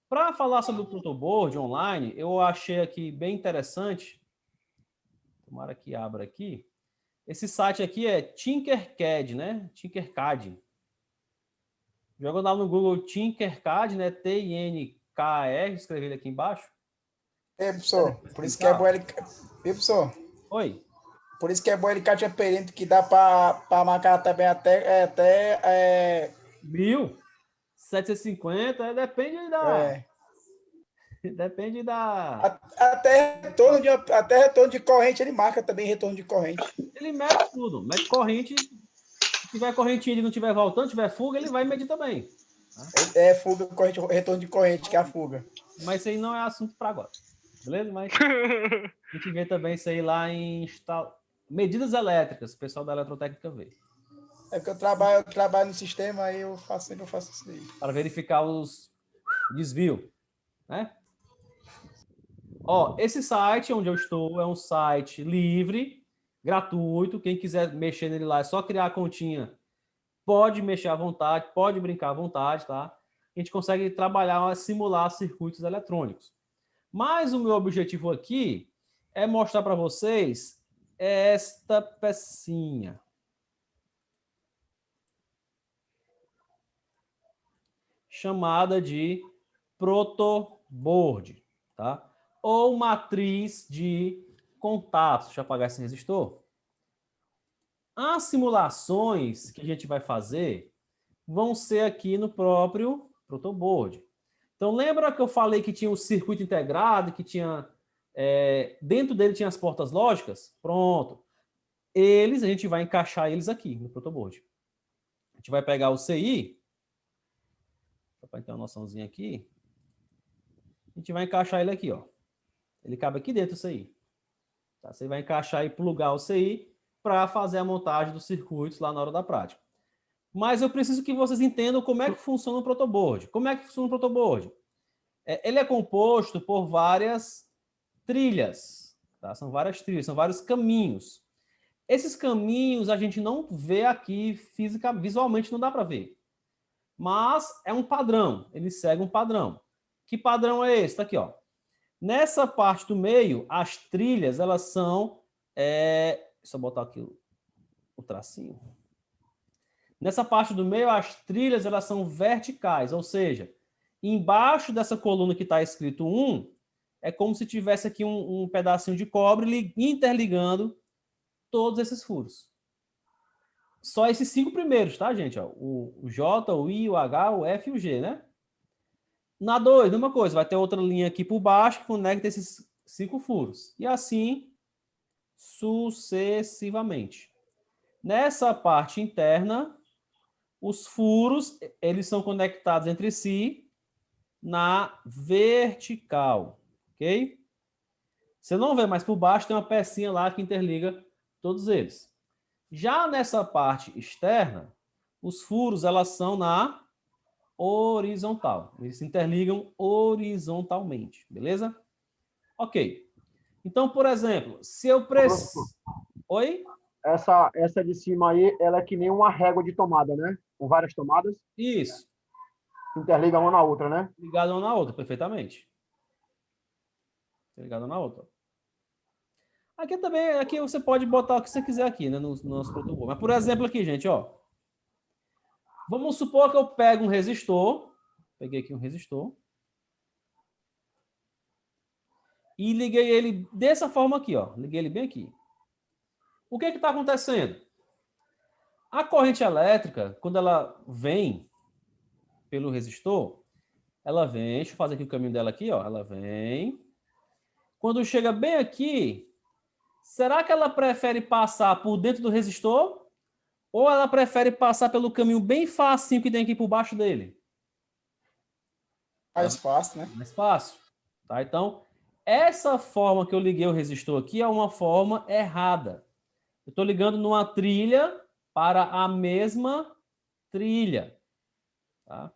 Para falar sobre o protoboard online, eu achei aqui bem interessante, tomara que abra aqui, esse site aqui é Tinkercad, né? Tinkercad. Joga lá no Google Tinkercad, né? T-I-N-K-R, escrever ele aqui embaixo. Professor, por isso que é bom ele... Professor. Oi. Por isso que é bom ele alicate a perímetro, que dá para marcar também até 1.750, depende da... Depende da... Até retorno de corrente ele marca também, retorno de corrente. Ele mede tudo, mede corrente. Se tiver correntinha e não tiver voltando, tiver fuga, ele vai medir também. Tá? Fuga, corrente, retorno de corrente, que é a fuga. Mas isso aí não é assunto para agora. Beleza? Mas a gente vê também isso aí lá em medidas elétricas, o pessoal da eletrotécnica vê. É porque eu trabalho no sistema, aí eu faço isso aí. Para verificar os desvios, né? Ó, esse site onde eu estou é um site livre, gratuito. Quem quiser mexer nele lá é só criar a continha. Pode mexer à vontade, pode brincar à vontade, tá? A gente consegue trabalhar, simular circuitos eletrônicos. Mas o meu objetivo aqui é mostrar para vocês esta pecinha. Chamada de protoboard, tá? Ou matriz de contatos. Deixa eu apagar esse resistor. As simulações que a gente vai fazer vão ser aqui no próprio protoboard. Então, lembra que eu falei que tinha o circuito integrado, que tinha... dentro dele tinha as portas lógicas? Pronto. A gente vai encaixar eles aqui no protoboard. A gente vai pegar o CI, só para ter uma noçãozinha aqui, a gente vai encaixar ele aqui, ó. Ele cabe aqui dentro do CI. Tá? Você vai encaixar e plugar o CI para fazer a montagem dos circuitos lá na hora da prática. Mas eu preciso que vocês entendam como é que funciona o protoboard. Como é que funciona o protoboard? Ele é composto por várias trilhas. Tá? São várias trilhas, são vários caminhos. Esses caminhos a gente não vê aqui visualmente, não dá para ver. Mas é um padrão, ele segue um padrão. Que padrão é esse? Tá aqui, ó. Nessa parte do meio, as trilhas, elas são... Deixa eu botar aqui o tracinho. Nessa parte do meio, as trilhas, elas são verticais, ou seja, embaixo dessa coluna que está escrito 1, é como se tivesse aqui um pedacinho de cobre interligando todos esses furos. Só esses 5 primeiros, tá, gente? Ó, o J, o I, o H, o F e o G, né? Na 2, mesma coisa, vai ter outra linha aqui por baixo que conecta esses 5 furos. E assim sucessivamente. Nessa parte interna, os furos, eles são conectados entre si na vertical, ok? Você não vê mais por baixo, tem uma pecinha lá que interliga todos eles. Já nessa parte externa, os furos, elas são na horizontal. Eles se interligam horizontalmente, beleza? Ok. Então, por exemplo, se eu preciso... Oi? Essa de cima aí, ela é que nem uma régua de tomada, né? Com várias tomadas. Isso. Interliga uma na outra, né? Ligada uma na outra, perfeitamente. Ligada uma na outra. Aqui também, aqui você pode botar o que você quiser aqui, né, no nosso protocolo. Mas, por exemplo, aqui, gente, ó. Vamos supor que eu pego um resistor. Peguei aqui um resistor. E liguei ele dessa forma aqui, ó. Liguei ele bem aqui. O que está acontecendo? A corrente elétrica, quando ela vem pelo resistor, ela vem, deixa eu fazer aqui o caminho dela aqui, ó. Ela vem. Quando chega bem aqui, será que ela prefere passar por dentro do resistor? Ou ela prefere passar pelo caminho bem facinho que tem aqui por baixo dele? Mais fácil, né? Mais fácil. Tá? Então, essa forma que eu liguei o resistor aqui é uma forma errada. Eu estou ligando numa trilha para a mesma trilha. Tá?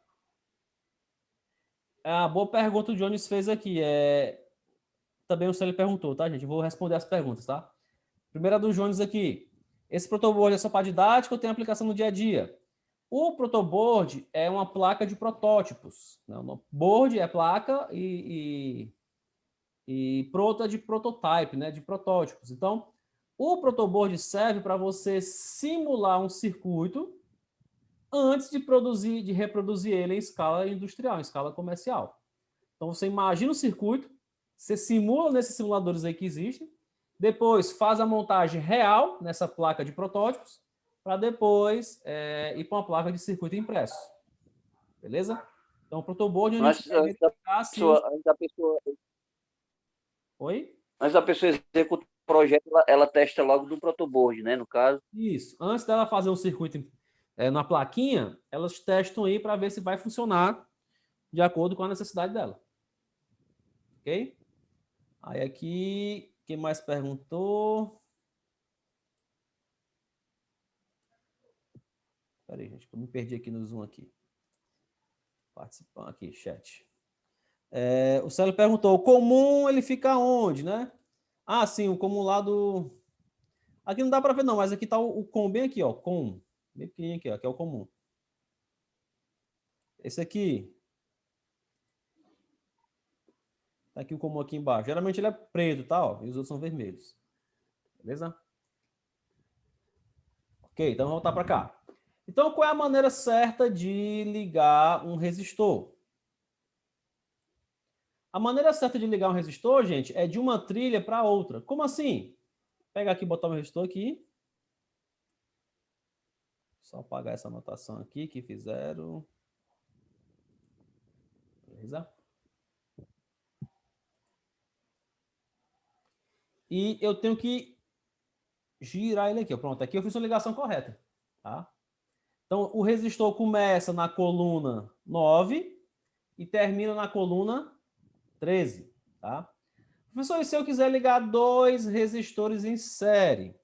A boa pergunta o Jones fez aqui. Também o Célio perguntou, tá, gente? Eu vou responder as perguntas, tá? Primeira do Jones aqui. Esse protoboard é só para didática ou tem aplicação no dia a dia? O protoboard é uma placa de protótipos. Né? O board é placa e proto é de prototype, né? De protótipos. Então, o protoboard serve para você simular um circuito antes de reproduzir ele em escala industrial, em escala comercial. Então, você imagina o circuito, você simula nesses simuladores aí que existem, depois faz a montagem real nessa placa de protótipos, para depois ir para uma placa de circuito impresso. Beleza? Então, o protoboard... Antes da pessoa... Oi? Antes da pessoa executar o projeto, ela testa logo no protoboard, né, no caso. Isso. Antes dela fazer um circuito na plaquinha, elas testam aí para ver se vai funcionar de acordo com a necessidade dela. Ok? Aí aqui, quem mais perguntou? Espera aí, gente, eu me perdi aqui no Zoom aqui. Participando aqui, chat. O Célio perguntou, o comum ele fica onde, né? Ah, sim, o comum lá do... Aqui não dá para ver não, mas aqui está o com bem aqui, ó, com. Bem pequenininho aqui, ó, que é o comum. Esse aqui. Tá aqui o comum aqui embaixo. Geralmente ele é preto, tá? Ó, e os outros são vermelhos. Beleza? Ok, então vamos voltar para cá. Então, qual é a maneira certa de ligar um resistor? A maneira certa de ligar um resistor, gente, é de uma trilha para outra. Como assim? Pegar aqui e botar o resistor aqui. Só apagar essa anotação aqui que fizeram. Beleza? E eu tenho que girar ele aqui. Pronto, aqui eu fiz uma ligação correta. Tá? Então, o resistor começa na coluna 9 e termina na coluna 13. Tá? Professor, e se eu quiser ligar dois resistores em série?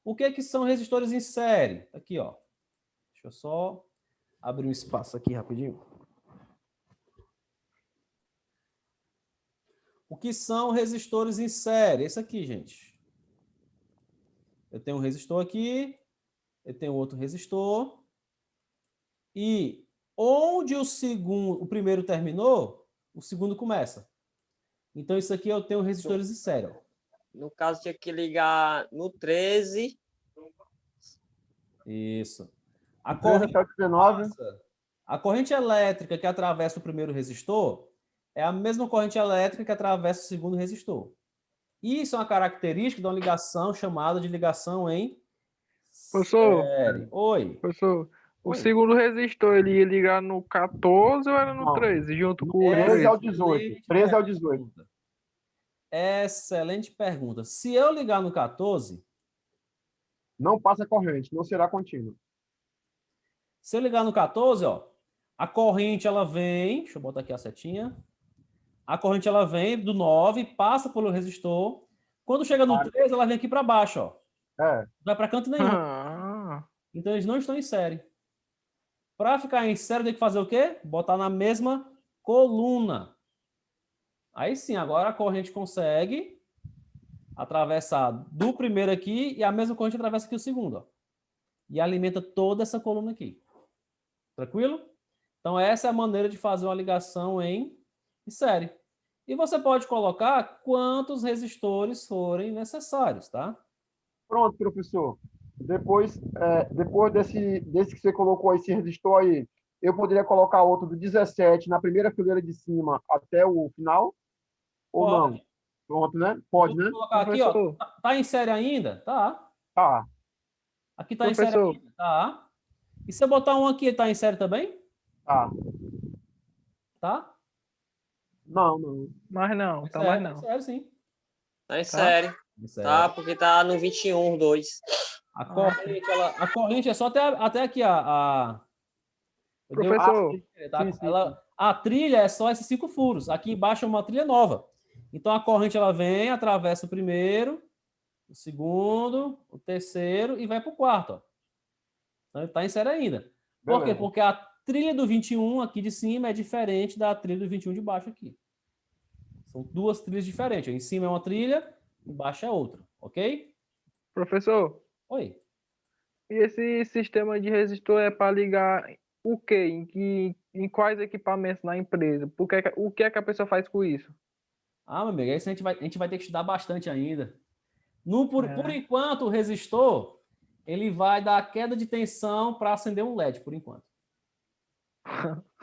O que são resistores em série? Aqui, ó. Deixa eu só abrir um espaço aqui rapidinho. O que são resistores em série? Esse aqui, gente. Eu tenho um resistor aqui, eu tenho outro resistor. E onde o primeiro terminou, o segundo começa. Então, isso aqui eu tenho resistores em série. Ó. No caso, tinha que ligar no 13. Isso. A corrente elétrica que atravessa o primeiro resistor é a mesma corrente elétrica que atravessa o segundo resistor. Isso é uma característica de uma ligação chamada de ligação em série. Oi. Professor, o segundo resistor, ele ia ligar no 14 ou era no 13, junto com o 13 ao 18. 13 ao 18. Excelente pergunta. Se eu ligar no 14... Não passa corrente, não será contínuo. Se eu ligar no 14, ó, a corrente ela vem... Deixa eu botar aqui a setinha. A corrente ela vem do 9, passa pelo resistor. Quando chega no 13, ela vem aqui para baixo, ó. Não vai para canto nenhum. Então, eles não estão em série. Para ficar em série, tem que fazer o quê? Botar na mesma coluna. Aí sim, agora a corrente consegue atravessar do primeiro aqui e a mesma corrente atravessa aqui o segundo. Ó, e alimenta toda essa coluna aqui. Tranquilo? Então, essa é a maneira de fazer uma ligação em série. E você pode colocar quantos resistores forem necessários, tá? Pronto, professor. Depois desse que você colocou esse resistor aí, eu poderia colocar outro do 17 na primeira fileira de cima até o final? Ou Pode. não? Pronto, né? Pode, Vou né? colocar aqui, ó. Tá em série ainda? Tá. Tá. Aqui tá em série ainda? Tá. E se eu botar um aqui, tá em série também? Tá. Tá? Não. Mas não, tá série, mais não. Série, sim. Tá em série. Tá, porque tá no 21.2. A corrente é só até aqui, Professor. A trilha é só esses 5 furos. Aqui embaixo é uma trilha nova. Então, a corrente ela vem, atravessa o primeiro, o segundo, o terceiro e vai para o quarto. Ó. Então, está em série ainda. Por quê? Porque a trilha do 21 aqui de cima é diferente da trilha do 21 de baixo aqui. São 2 trilhas diferentes. Em cima é uma trilha, embaixo é outra. Ok? Professor. Oi. E esse sistema de resistor é para ligar o quê? Em quais equipamentos na empresa? O que é que a pessoa faz com isso? Meu amigo, isso a gente vai ter que estudar bastante ainda. Por enquanto, o resistor ele vai dar queda de tensão para acender um LED, por enquanto.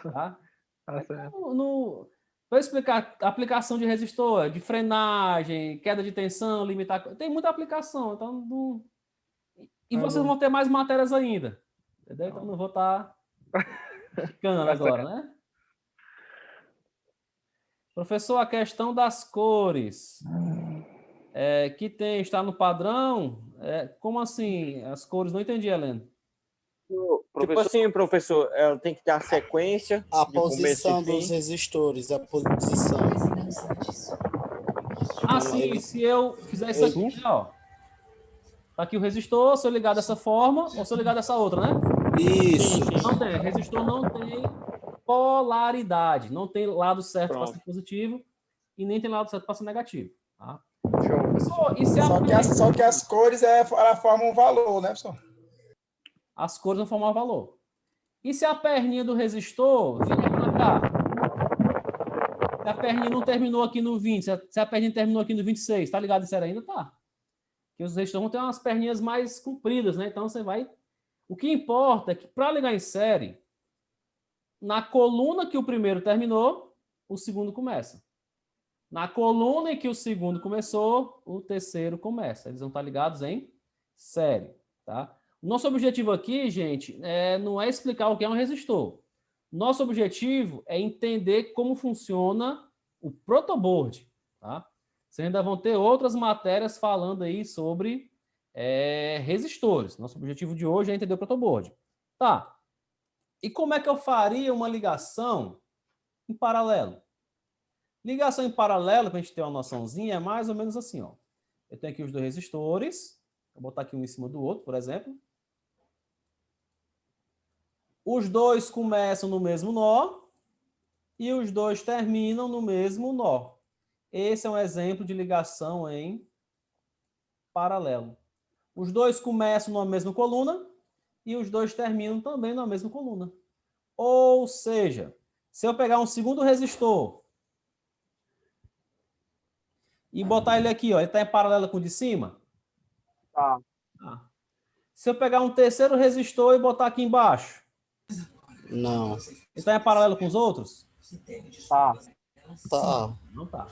Tá? Para explicar a aplicação de resistor, de frenagem, queda de tensão, limitar... Tem muita aplicação, então... E vocês vão ter mais matérias ainda. Entendeu? Então não vou estar ficando agora, né? Professor, a questão das cores que está no padrão, como assim? As cores, não entendi, Helena. Tipo assim, professor, ela tem que ter a sequência. A posição dos resistores, a posição. Sim, se eu fizer isso aqui, ó. Tá aqui o resistor, se eu ligar dessa forma ou se eu ligar dessa outra, né? Isso. Não tem. Resistor não tem polaridade. Não tem lado certo para ser positivo e nem tem lado certo para ser negativo. Tá? Só que as cores ela formam um valor, né, pessoal? As cores não formam valor. E se a perninha do resistor vier para cá? Se a perninha não terminou aqui no 20, se a perninha terminou aqui no 26, tá ligado isso ainda? Tá. Porque os resistores vão ter umas perninhas mais compridas, né? Então você vai... O que importa é que para ligar em série, na coluna que o primeiro terminou, o segundo começa. Na coluna em que o segundo começou, o terceiro começa. Eles vão estar ligados em série, tá? Nosso objetivo aqui, gente, não é explicar o que é um resistor. Nosso objetivo é entender como funciona o protoboard, tá? Vocês ainda vão ter outras matérias falando aí sobre resistores. Nosso objetivo de hoje é entender o protoboard. Tá. E como é que eu faria uma ligação em paralelo? Ligação em paralelo, para a gente ter uma noçãozinha, é mais ou menos assim, ó. Eu tenho aqui os 2 resistores. Vou botar aqui um em cima do outro, por exemplo. Os 2 começam no mesmo nó e os 2 terminam no mesmo nó. Esse é um exemplo de ligação em paralelo. Os 2 começam na mesma coluna e os 2 terminam também na mesma coluna. Ou seja, se eu pegar um segundo resistor e botar ele aqui, ó, ele está em paralelo com o de cima? Tá. Se eu pegar um terceiro resistor e botar aqui embaixo? Não. Ele está em paralelo com os outros? Tá. Não tá.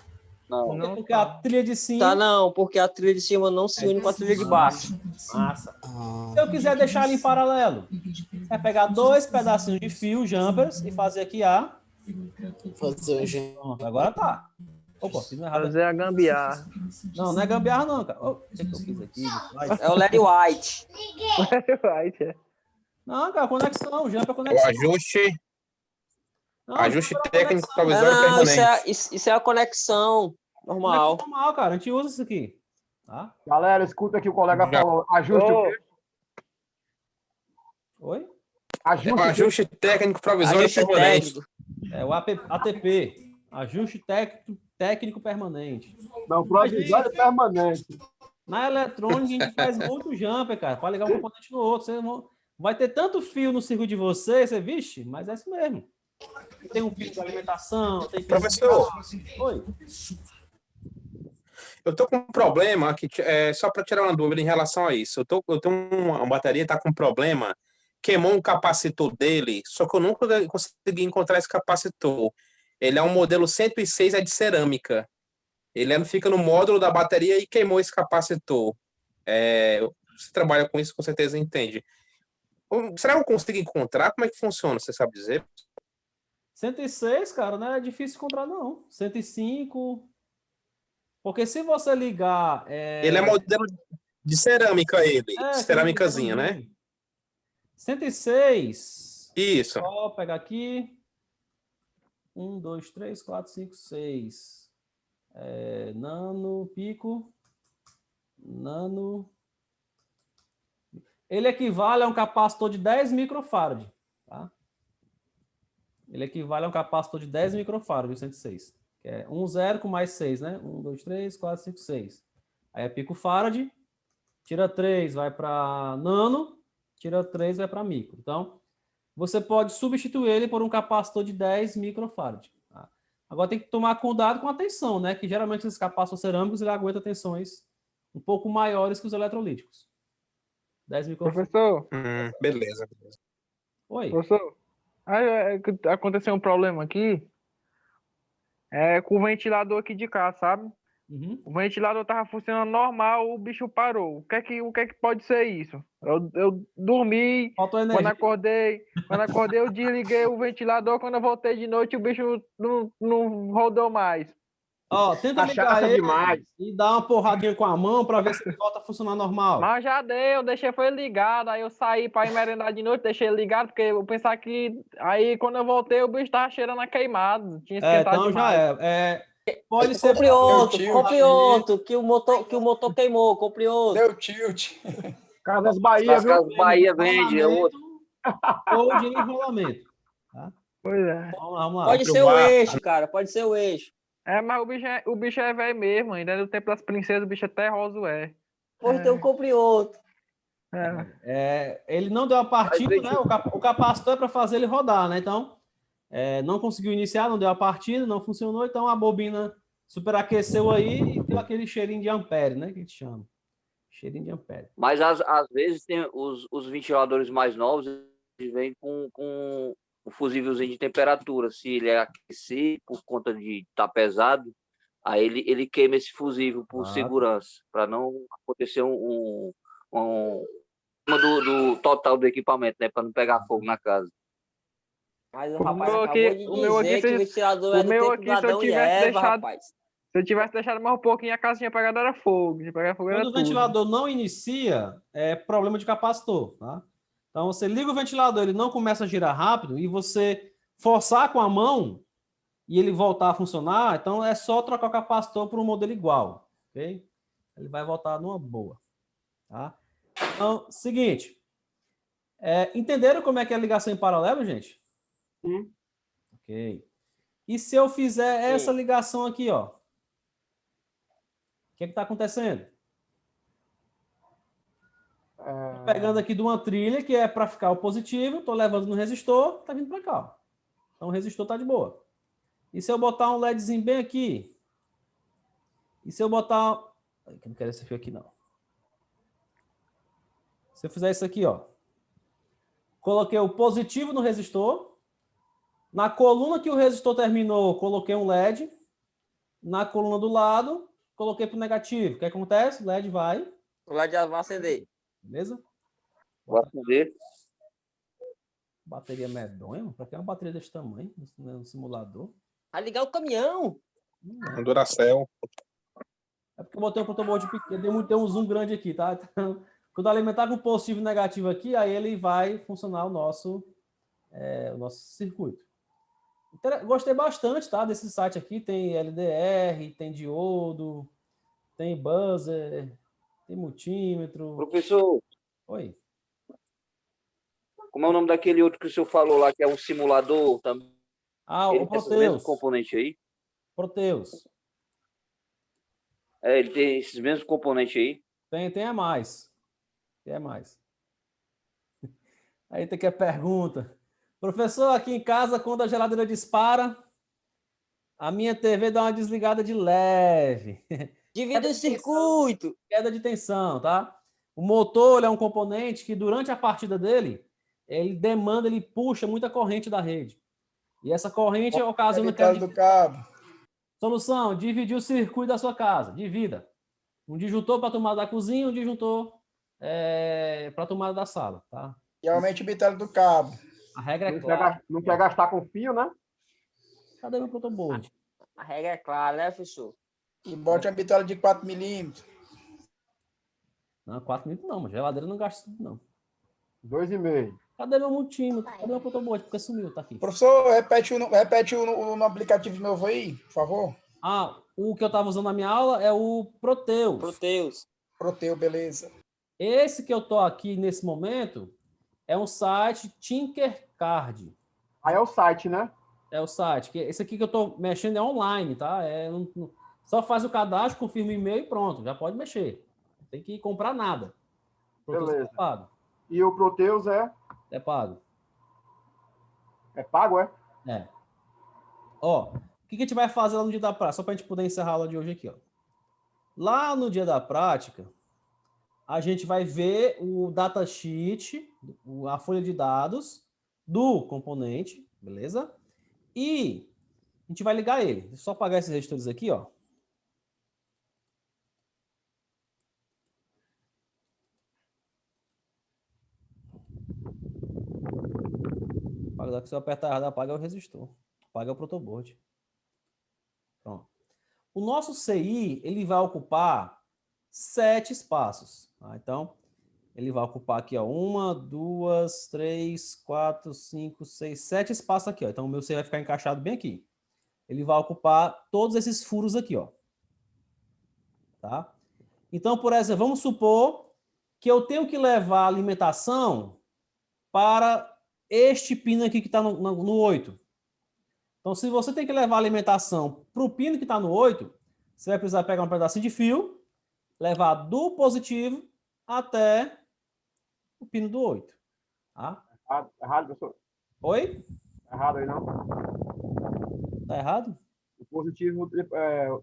Não. Porque a trilha de cima... Tá, não, porque a trilha de cima não se une com a trilha de baixo. Massa. Se eu quiser deixar ele em paralelo, é pegar 2 pedacinhos de fio, jumpers, e fazer aqui fazer um Pronto, agora tá. Opa, fiz errado. Fazer a gambiarra. Não é gambiarra não, cara. O que eu fiz aqui? É o Larry White. Larry White, Não, cara, conexão, jumper é conexão. O ajuste... Não, ajuste técnico conexão. provisório permanente. Isso é a conexão normal. Conexão normal, cara. A gente usa isso aqui. Tá? Galera, escuta aqui o colega falou. Ajuste o quê? Oi? Ajuste técnico provisório permanente. Técnico. É o ATP. Ajuste técnico permanente. Não, provisório permanente. Na eletrônica, a gente faz muito jumper, cara, para ligar um componente no outro. Vai ter tanto fio no circuito de vocês, você vixe, mas é isso mesmo. Tem um fio de alimentação, tem Professor. Oi. Eu tô com um problema que só para tirar uma dúvida em relação a isso. Eu tenho uma bateria tá com problema, queimou um capacitor dele, só que eu nunca consegui encontrar esse capacitor. Ele é um modelo 106, é de cerâmica. Ele fica no módulo da bateria e queimou esse capacitor. Você trabalha com isso, com certeza entende. Será que eu consigo encontrar? Como é que funciona? Você sabe dizer? 106, cara, não é difícil encontrar, não. 105. Porque se você ligar. Ele é modelo de cerâmica, cerâmicazinha, né? 106. Isso. Só pegar aqui. 1, 2, 3, 4, 5, 6. Nano, pico. Nano. Ele equivale a um capacitor de 10 microfarad. Tá? Ele equivale a um capacitor de 10 microfarad, 106. Que é 1, 0 com mais 6, né? 1, 2, 3, 4, 5, 6. Aí é picofarad. Tira 3, vai para nano. Tira 3, vai para micro. Então, você pode substituir ele por um capacitor de 10 microfarad. Tá? Agora tem que tomar cuidado com a tensão, né? Que geralmente esses capacitores cerâmicos ele aguenta tensões um pouco maiores que os eletrolíticos. 10 microfarad. Professor. Beleza. Oi. Professor, aconteceu um problema aqui. Com o ventilador aqui de casa, sabe? Uhum. O ventilador tava funcionando normal, o bicho parou. O que é que pode ser isso? Eu dormi, quando acordei eu desliguei o ventilador, quando eu voltei de noite o bicho não rodou mais. Ó, tenta ligar ele e dar uma porradinha com a mão para ver se ele volta a funcionar normal. Mas já deu, eu deixei foi ligado, aí eu saí para ir merendar de noite, deixei ele ligado, porque eu pensava que... Aí quando eu voltei o bicho tava cheirando a queimado, tinha esquentado então demais. já pode ser... Compre outro, que o motor queimou, compre outro. Deu tilt. Casas Bahia, viu? Casas Bahia vende, é outro. Ou de enrolamento. Tá? Pois é. Vamos lá. Pode ser o eixo, cara, pode ser o eixo. Mas o bicho é velho mesmo, ainda no tempo das princesas, o bicho até roso é. Pois então compre outro. Ele não deu a partida, né? O capacitor é para fazer ele rodar, né? Então, não conseguiu iniciar, não deu a partida, não funcionou, então a bobina superaqueceu aí e deu aquele cheirinho de ampere, né? Que a gente chama. Cheirinho de ampere. Mas às vezes tem os ventiladores mais novos, eles vêm com um fusívelzinho de temperatura. Se ele é aquecido por conta de estar pesado, aí ele queima esse fusível por segurança, para não acontecer do total do equipamento, né? Para não pegar fogo na casa. Mas o rapaz acabou de dizer que o ventilador é do tempo do Adão e Eva, rapaz. Se eu tivesse deixado mais um pouquinho, a casa tinha pegado era fogo. Quando o ventilador não inicia, é problema de capacitor, tá? Então, você liga o ventilador, ele não começa a girar rápido, e você forçar com a mão e ele voltar a funcionar, então é só trocar o capacitor por um modelo igual, ok? Ele vai voltar numa boa, tá? Então, seguinte. Entenderam como é que é a ligação em paralelo, gente? Sim. Ok. E se eu fizer essa ligação aqui, ó? O que está acontecendo? Tô pegando aqui de uma trilha que é para ficar o positivo, estou levando no resistor, está vindo para cá. Ó. Então o resistor está de boa. E se eu botar um LEDzinho bem aqui? E se eu botar... Eu não quero esse fio aqui, não. Se eu fizer isso aqui, ó. Coloquei o positivo no resistor. Na coluna que o resistor terminou, coloquei um LED. Na coluna do lado, coloquei para o negativo. O que acontece? O LED vai... O LED vai acender. Beleza? Vou acender. Bateria medonha? Para que uma bateria desse tamanho no simulador? Vai ligar o caminhão. Duracell. É porque eu botei um protoboard pequeno, tem um zoom grande aqui, tá? Então, quando alimentar com positivo e negativo aqui, aí ele vai funcionar o nosso circuito. Gostei bastante, tá? Desse site aqui. Tem LDR, tem diodo, tem buzzer, tem multímetro. Professor. Oi. Como é o nome daquele outro que o senhor falou lá, que é um simulador também? O Proteus. Tem esse mesmo componente aí? Proteus. Ele tem esses mesmos componentes aí? Tem a mais. Tem a mais. Aí tem que a pergunta. Professor, aqui em casa, quando a geladeira dispara, a minha TV dá uma desligada de leve. Divide o circuito. Queda de tensão, tá? O motor é um componente que, durante a partida dele, ele puxa muita corrente da rede. E essa corrente ocasiona queda do cabo. Solução: dividir o circuito da sua casa. Divida. Um disjuntor para a tomada da cozinha, um disjuntor para a tomada da sala, tá? E aumente o bitelo do cabo. A regra é clara. Não quer gastar com fio, né? Cadê meu protoboard? A regra é clara, né, professor? E bote uma bitola de 4 milímetros. Não, 4 milímetros não, mas geladeira não gasta tudo, não. 2,5. Cadê meu multímetro? Cadê meu protoboard? Porque sumiu, tá aqui. Professor, repete no aplicativo novo aí, por favor. Ah, o que eu estava usando na minha aula é o Proteus. Proteus, beleza. Esse que eu tô aqui nesse momento é um site Tinkercard. Aí é o site, né? É o site. Esse aqui que eu tô mexendo é online, tá? Só faz o cadastro, confirma o e-mail e pronto, já pode mexer. Não tem que comprar nada. Beleza. É pago. E o Proteus é? É pago. É pago, é? É. Ó, o que a gente vai fazer lá no dia da prática? Só para a gente poder encerrar a aula de hoje aqui, ó. Lá no dia da prática, a gente vai ver o datasheet, a folha de dados do componente, beleza? E a gente vai ligar ele. Deixa eu só apagar esses registros aqui, ó. Se eu apertar errado, apaga o resistor. Apaga o protoboard. Pronto. O nosso CI, ele vai ocupar 7 espaços. Tá? Então, ele vai ocupar aqui, ó, 1, 2, 3, 4, 5, 6, 7 espaços aqui, ó. Então, o meu CI vai ficar encaixado bem aqui. Ele vai ocupar todos esses furos aqui, ó. Tá? Então, por exemplo, vamos supor que eu tenho que levar a alimentação para este pino aqui que está no 8. Então, se você tem que levar a alimentação para o pino que está no 8, você vai precisar pegar um pedacinho de fio, levar do positivo até o pino do 8. Tá? Errado, professor. Oi? Errado aí, não. Tá errado? O positivo,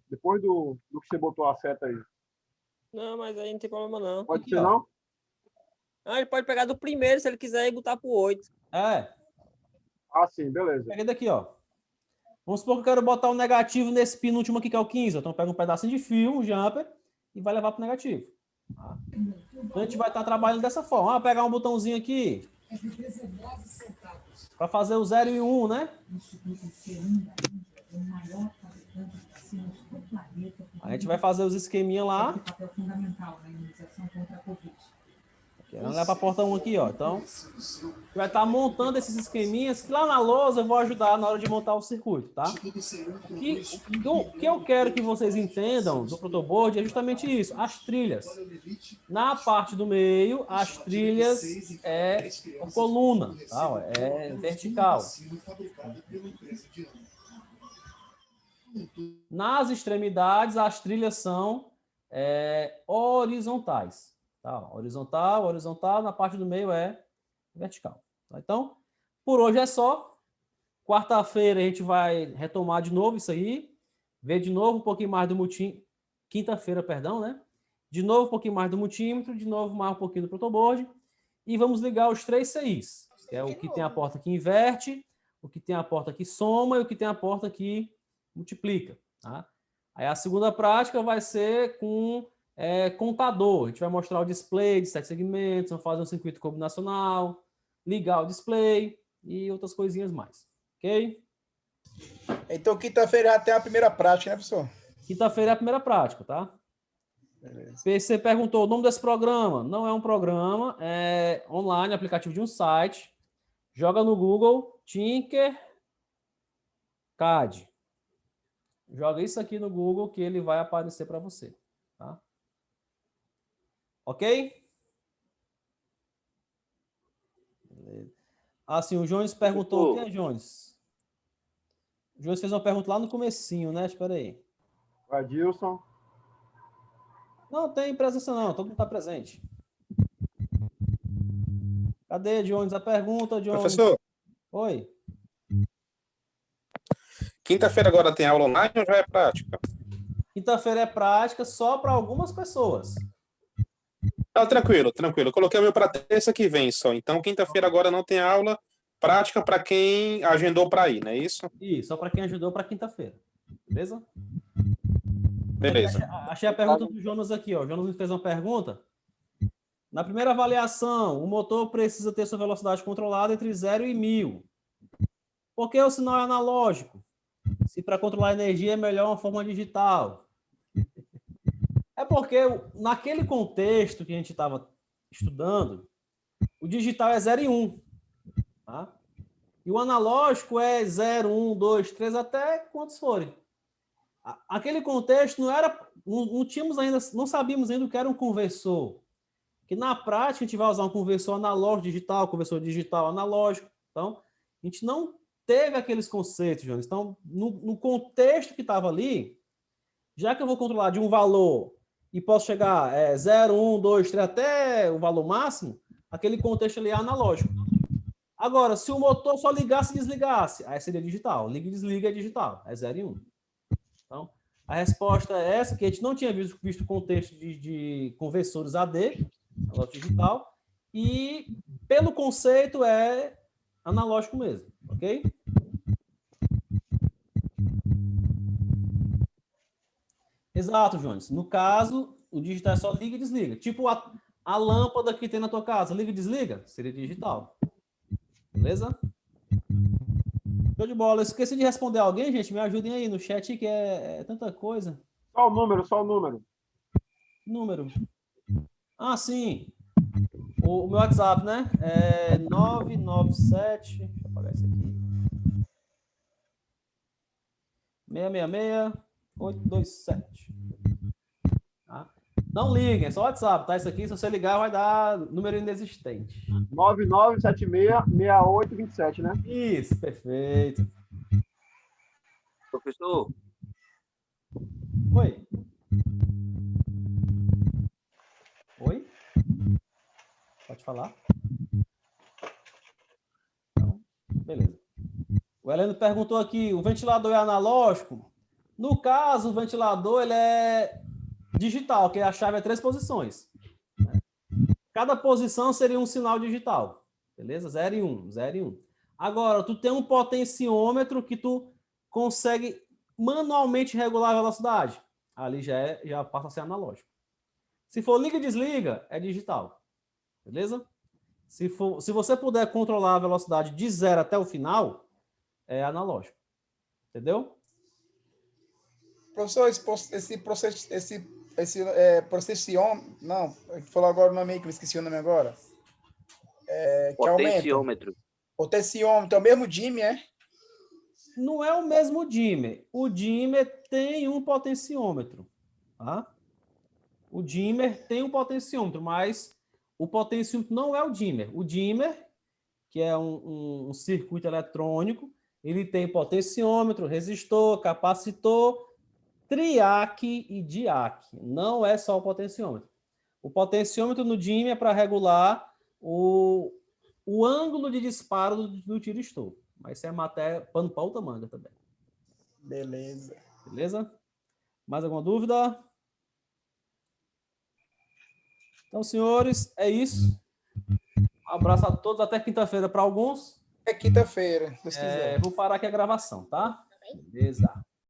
depois do que você botou a seta aí. Não, mas aí não tem problema, não. Pode ser, não? Ah, ele pode pegar do primeiro, se ele quiser, e botar pro 8. É. Ah, sim, beleza. Peguei daqui, ó. Vamos supor que eu quero botar um negativo nesse pino último aqui, que é o 15. Então, pega um pedacinho de fio, um jumper, e vai levar pro negativo. Tá? Então, a gente vai estar trabalhando dessa forma. Vou pegar um botãozinho aqui para fazer o 0 e o 1, né? A gente vai fazer os esqueminha lá. Vamos levar para a porta 1 aqui, ó. Então, vai estar montando esses esqueminhas que lá na lousa eu vou ajudar na hora de montar o circuito, tá? O que eu quero que vocês entendam do protoboard é justamente isso, as trilhas. Na parte do meio, as trilhas é a coluna, tá? É vertical. Nas extremidades, as trilhas são horizontais. Tá? Horizontal, na parte do meio é vertical. Tá? Então, por hoje é só. Quarta-feira a gente vai retomar de novo isso aí, ver de novo um pouquinho mais do multímetro. Quinta-feira, perdão, né? De novo um pouquinho mais do multímetro, de novo mais um pouquinho do protoboard. E vamos ligar os 3 CIs, que é o que tem a porta que inverte, o que tem a porta que soma e o que tem a porta que multiplica. Tá? Aí a segunda prática vai ser com contador. A gente vai mostrar o display de 7 segmentos, vamos fazer um circuito combinacional, ligar o display e outras coisinhas mais. Ok? Então, quinta-feira já tem a primeira prática, né, professor? Quinta-feira é a primeira prática, tá? Beleza. PC perguntou o nome desse programa. Não é um programa, é online, aplicativo de um site. Joga no Google Tinkercad. Joga isso aqui no Google que ele vai aparecer para você, tá? Ok? Beleza. Ah, sim, o Jones perguntou. Quem é Jones? O Jones fez uma pergunta lá no comecinho, né? Espera aí. O Adilson. Não, tem presença não, todo mundo está presente. Cadê, Jones? A pergunta, Jones. Professor. Oi. Quinta-feira agora tem aula online ou já é prática? Quinta-feira é prática só para algumas pessoas. Não, tranquilo. Eu coloquei o meu para terça que vem só. Então, quinta-feira agora não tem aula prática para quem agendou para ir, não é isso? Isso, só para quem ajudou para quinta-feira. Beleza? Beleza. Achei a pergunta do Jonas aqui, ó. O Jonas me fez uma pergunta. Na primeira avaliação, o motor precisa ter sua velocidade controlada entre 0 e 1000. Por que o sinal é analógico? Se para controlar a energia é melhor uma forma digital. É porque naquele contexto que a gente estava estudando, o digital é 0 e 1. Tá? E o analógico é 0, 1, 2, 3, até quantos forem. Aquele contexto não tínhamos ainda, não sabíamos ainda o que era um conversor. Que na prática a gente vai usar um conversor analógico digital, conversor digital analógico. Então, a gente não teve aqueles conceitos, Jonas. Então, no contexto que estava ali, já que eu vou controlar de um valor e posso chegar 0, 1, 2, 3, até o valor máximo, aquele contexto ali é analógico. Agora, se o motor só ligasse e desligasse, aí seria digital. Liga e desliga é digital, é 0 e 1. Então, a resposta é essa, que a gente não tinha visto o contexto de conversores AD, analógico digital, e pelo conceito é analógico mesmo, ok? Exato, Jones. No caso, o digital é só liga e desliga. Tipo a lâmpada que tem na tua casa, liga e desliga, seria digital. Beleza? Show de bola. Eu esqueci de responder alguém, gente. Me ajudem aí no chat, que é tanta coisa. Só o número. Número. Ah, sim. O meu WhatsApp, né? É 997. Deixa eu apagar isso aqui. 666-827. Tá? Não liguem, é só WhatsApp, tá? Isso aqui, se você ligar, vai dar número inexistente. 9976-6827, né? Isso, perfeito. Professor? Oi? Oi? Pode falar? Não? Beleza. O Heleno perguntou aqui, o ventilador é analógico? No caso, o ventilador ele é digital, que a chave é 3 posições. Cada posição seria um sinal digital. Beleza? 0 e 1, 0 e 1. Agora, tu tem um potenciômetro que tu consegue manualmente regular a velocidade. Ali já passa a ser analógico. Se for liga e desliga, é digital. Beleza? Se você puder controlar a velocidade de 0 até o final, é analógico. Entendeu? Professor, esse processiômetro... Não, falou agora o nome aí, que eu esqueci o nome agora. Potenciômetro. Potenciômetro, é o mesmo dimmer, é? Não é o mesmo dimmer. O dimmer tem um potenciômetro. Tá? O dimmer tem um potenciômetro, mas o potenciômetro não é o dimmer. O dimmer, que é um circuito eletrônico, ele tem potenciômetro, resistor, capacitor, triac e diac. Não é só o potenciômetro. O potenciômetro no dimmer é para regular o ângulo de disparo do tiristor. Mas isso é matéria pano para outra manga também. Beleza. Beleza? Mais alguma dúvida? Então, senhores, é isso. Um abraço a todos. Até quinta-feira para alguns. É quinta-feira, se quiser. Vou parar aqui a gravação, tá? Beleza.